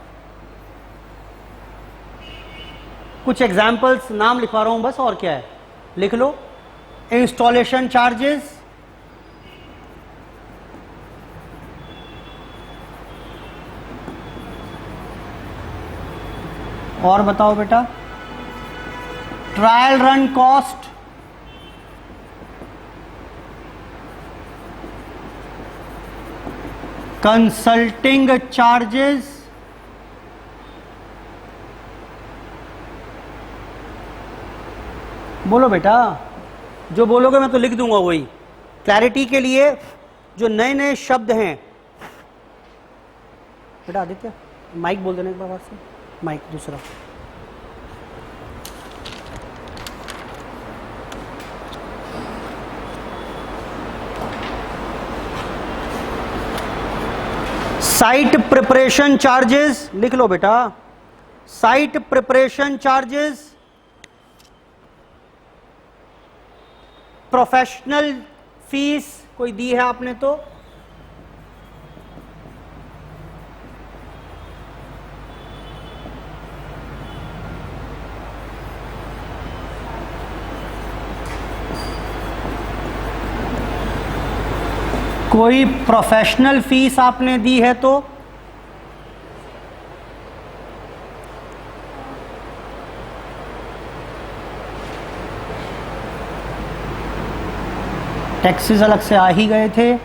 कुछ एग्जाम्पल्स नाम लिखवा रहा हूं बस, और क्या है, लिख लो। इंस्टॉलेशन चार्जेस, और बताओ बेटा। Trial run cost, consulting charges, बोलो बेटा, जो बोलोगे मैं तो लिख दूंगा वही। क्लैरिटी के लिए जो नए नए शब्द हैं बेटा, आदित्य माइक बोल देना एक बार से, माइक दूसरा। साइट प्रिपरेशन चार्जेस लिख लो बेटा, site preparation charges, professional fees कोई दी है आपने तो, कोई प्रोफेशनल फीस आपने दी है तो, टैक्सेस अलग से आ ही गए थे,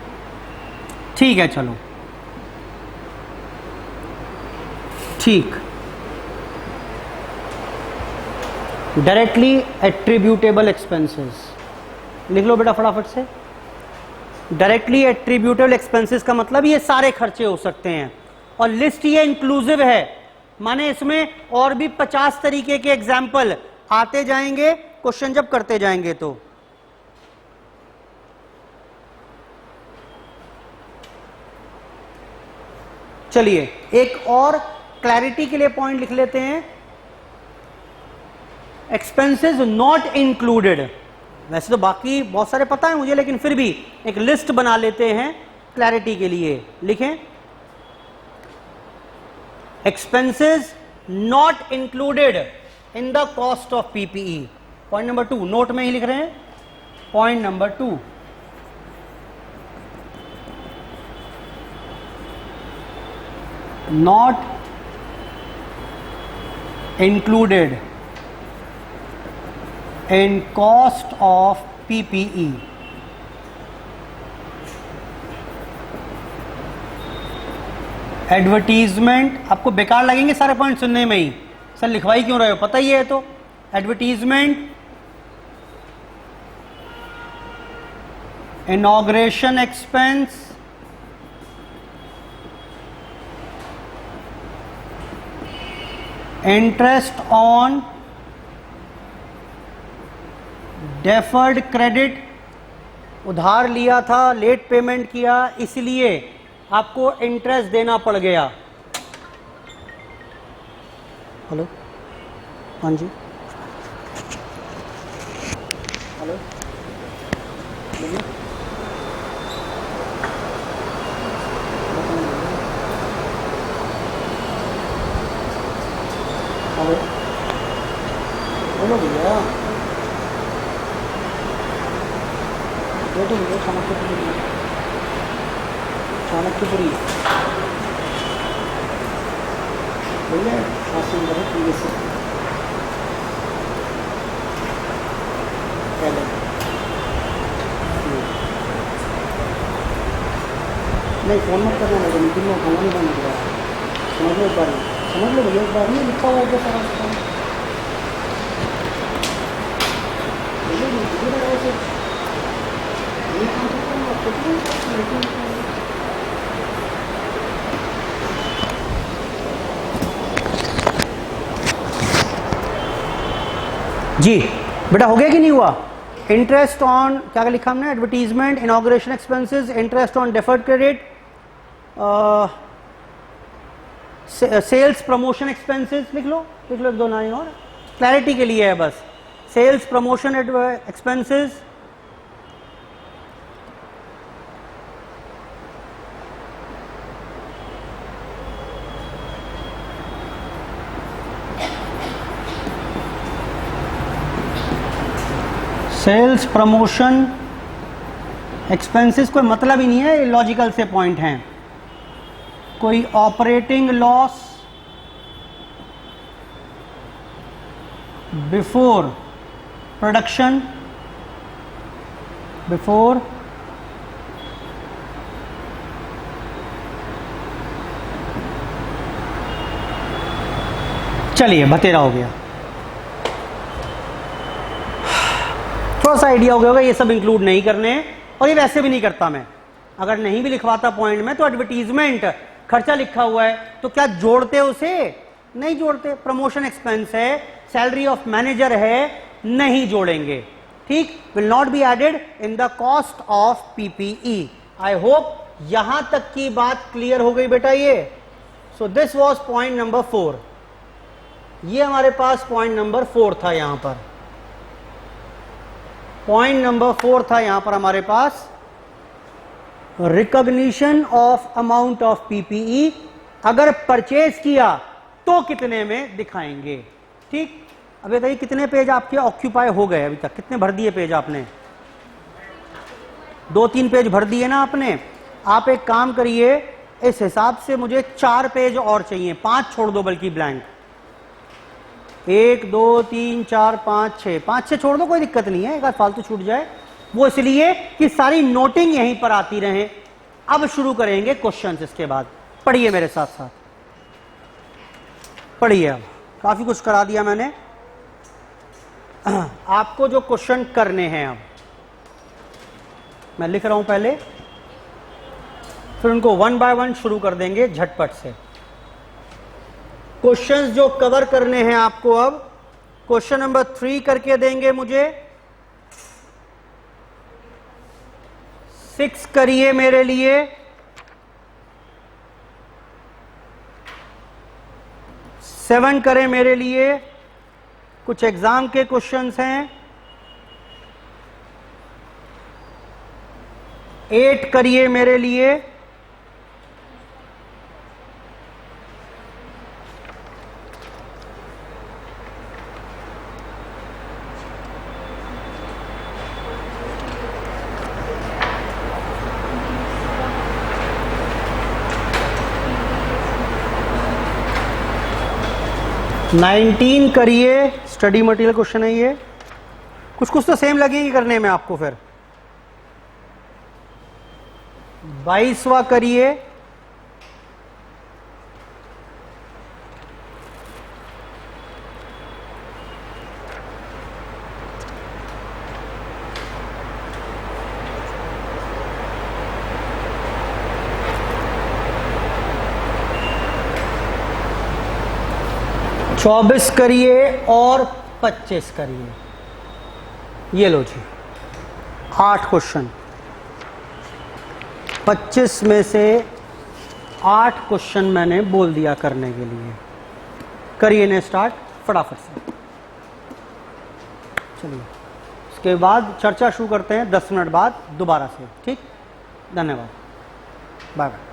ठीक है चलो ठीक। डायरेक्टली एट्रीब्यूटेबल एक्सपेंसेस लिख लो बेटा फटाफट से। डायरेक्टली एट्रीब्यूटेबल एक्सपेंसेस का मतलब ये सारे खर्चे हो सकते हैं, और लिस्ट ये इंक्लूसिव है, माने इसमें और भी 50 तरीके के एग्जाम्पल आते जाएंगे क्वेश्चन जब करते जाएंगे तो। चलिए एक और क्लैरिटी के लिए पॉइंट लिख लेते हैं, एक्सपेंसेस नॉट इंक्लूडेड। वैसे तो बाकी बहुत सारे पता है मुझे, लेकिन फिर भी एक लिस्ट बना लेते हैं क्लैरिटी के लिए। लिखें expenses not included in the cost of PPE. Point number 2 note में ही लिख रहे हैं, point number 2 not included in cost of PPE. Advertisement, आपको बेकार लगेंगे सारे पॉइंट सुनने में ही, सर लिखवाई क्यों रहे हो, पता ही है तो। Advertisement, inauguration expense, interest on deferred credit, उधार लिया था लेट पेमेंट किया इसलिए आपको इंटरेस्ट देना पड़ गया। हेलो, हाँ जी, हेलो, हेलो, बोलो भैया, तो चाणक्यपुरी, चाणक्यपुरी भैया शासन बहुत प्रिय से नहीं फोन मत करना मुझे, मीटिंग में खाना नहीं बन रहा, समझ लो एक बार, समझ लो भैया एक बार, नहीं लिखा हुआ है सारा। जी बेटा हो गया कि नहीं हुआ? इंटरेस्ट ऑन क्या लिखा हमने? Advertisement, inauguration expenses, interest on deferred credit, sales promotion expenses लिख लो एक दो लाइन और क्लैरिटी के लिए है बस। Sales promotion expenses, sales promotion expenses कोई मतलब ही नहीं है, लॉजिकल से पॉइंट हैं। कोई operating loss before production, before चलिए बतेरा हो गया, थोड़ा सा आइडिया हो गया होगा। ये सब इंक्लूड नहीं करने, और ये वैसे भी नहीं करता मैं। अगर नहीं भी लिखवाता पॉइंट में तो एडवर्टीजमेंट खर्चा लिखा हुआ है तो क्या जोड़ते उसे? नहीं जोड़ते। प्रमोशन एक्सपेंस है, सैलरी ऑफ मैनेजर है, नहीं जोड़ेंगे। ठीक, will not be added in the cost of PPE. I hope यहां तक की बात क्लियर हो गई बेटा। ये so this was point number 4। ये हमारे पास पॉइंट नंबर 4 था। यहां पर पॉइंट नंबर 4 था यहां पर हमारे पास, recognition of amount of PPE. अगर परचेज किया तो कितने में दिखाएंगे। ठीक, अब बताइए कितने पेज आपके ऑक्यूपाई हो गए अभी तक? कितने भर दिए पेज आपने? 2-3 पेज भर दिए ना आपने। आप एक काम करिए, इस हिसाब से मुझे 4 पेज और चाहिए, 5 छोड़ दो बल्कि ब्लैंक। 1 2 3 4 5 6, 5-6 छोड़ दो, कोई दिक्कत नहीं है। एक बार फालतू छूट जाए वो इसलिए कि सारी नोटिंग यहीं पर आती रहे। अब शुरू करेंगे क्वेश्चंस इसके बाद। पढ़िए मेरे साथ साथ, पढ़िए। अब काफी कुछ करा दिया मैंने आपको। जो क्वेश्चन करने हैं अब मैं लिख रहा हूं पहले, फिर उनको 1 बाय 1 शुरू कर देंगे झटपट से। क्वेश्चंस जो कवर करने हैं आपको, अब क्वेश्चन नंबर 3 करके देंगे मुझे। 6 करिए मेरे लिए, 7 करें मेरे लिए। कुछ एग्जाम के क्वेश्चंस हैं। 8 करिए मेरे लिए। नाइनटीन करिए, स्टडी मटेरियल क्वेश्चन है ये। कुछ कुछ तो सेम लगेंगे करने में आपको। फिर 22वां करिए। चौबीस करिए और 25 करिए। ये लो जी, 8 क्वेश्चन। 25 में से 8 क्वेश्चन मैंने बोल दिया करने के लिए। करिए ने स्टार्ट फटाफट से। चलिए, उसके बाद चर्चा शुरू करते हैं 10 मिनट बाद दोबारा से। ठीक, धन्यवाद, बाय बाय।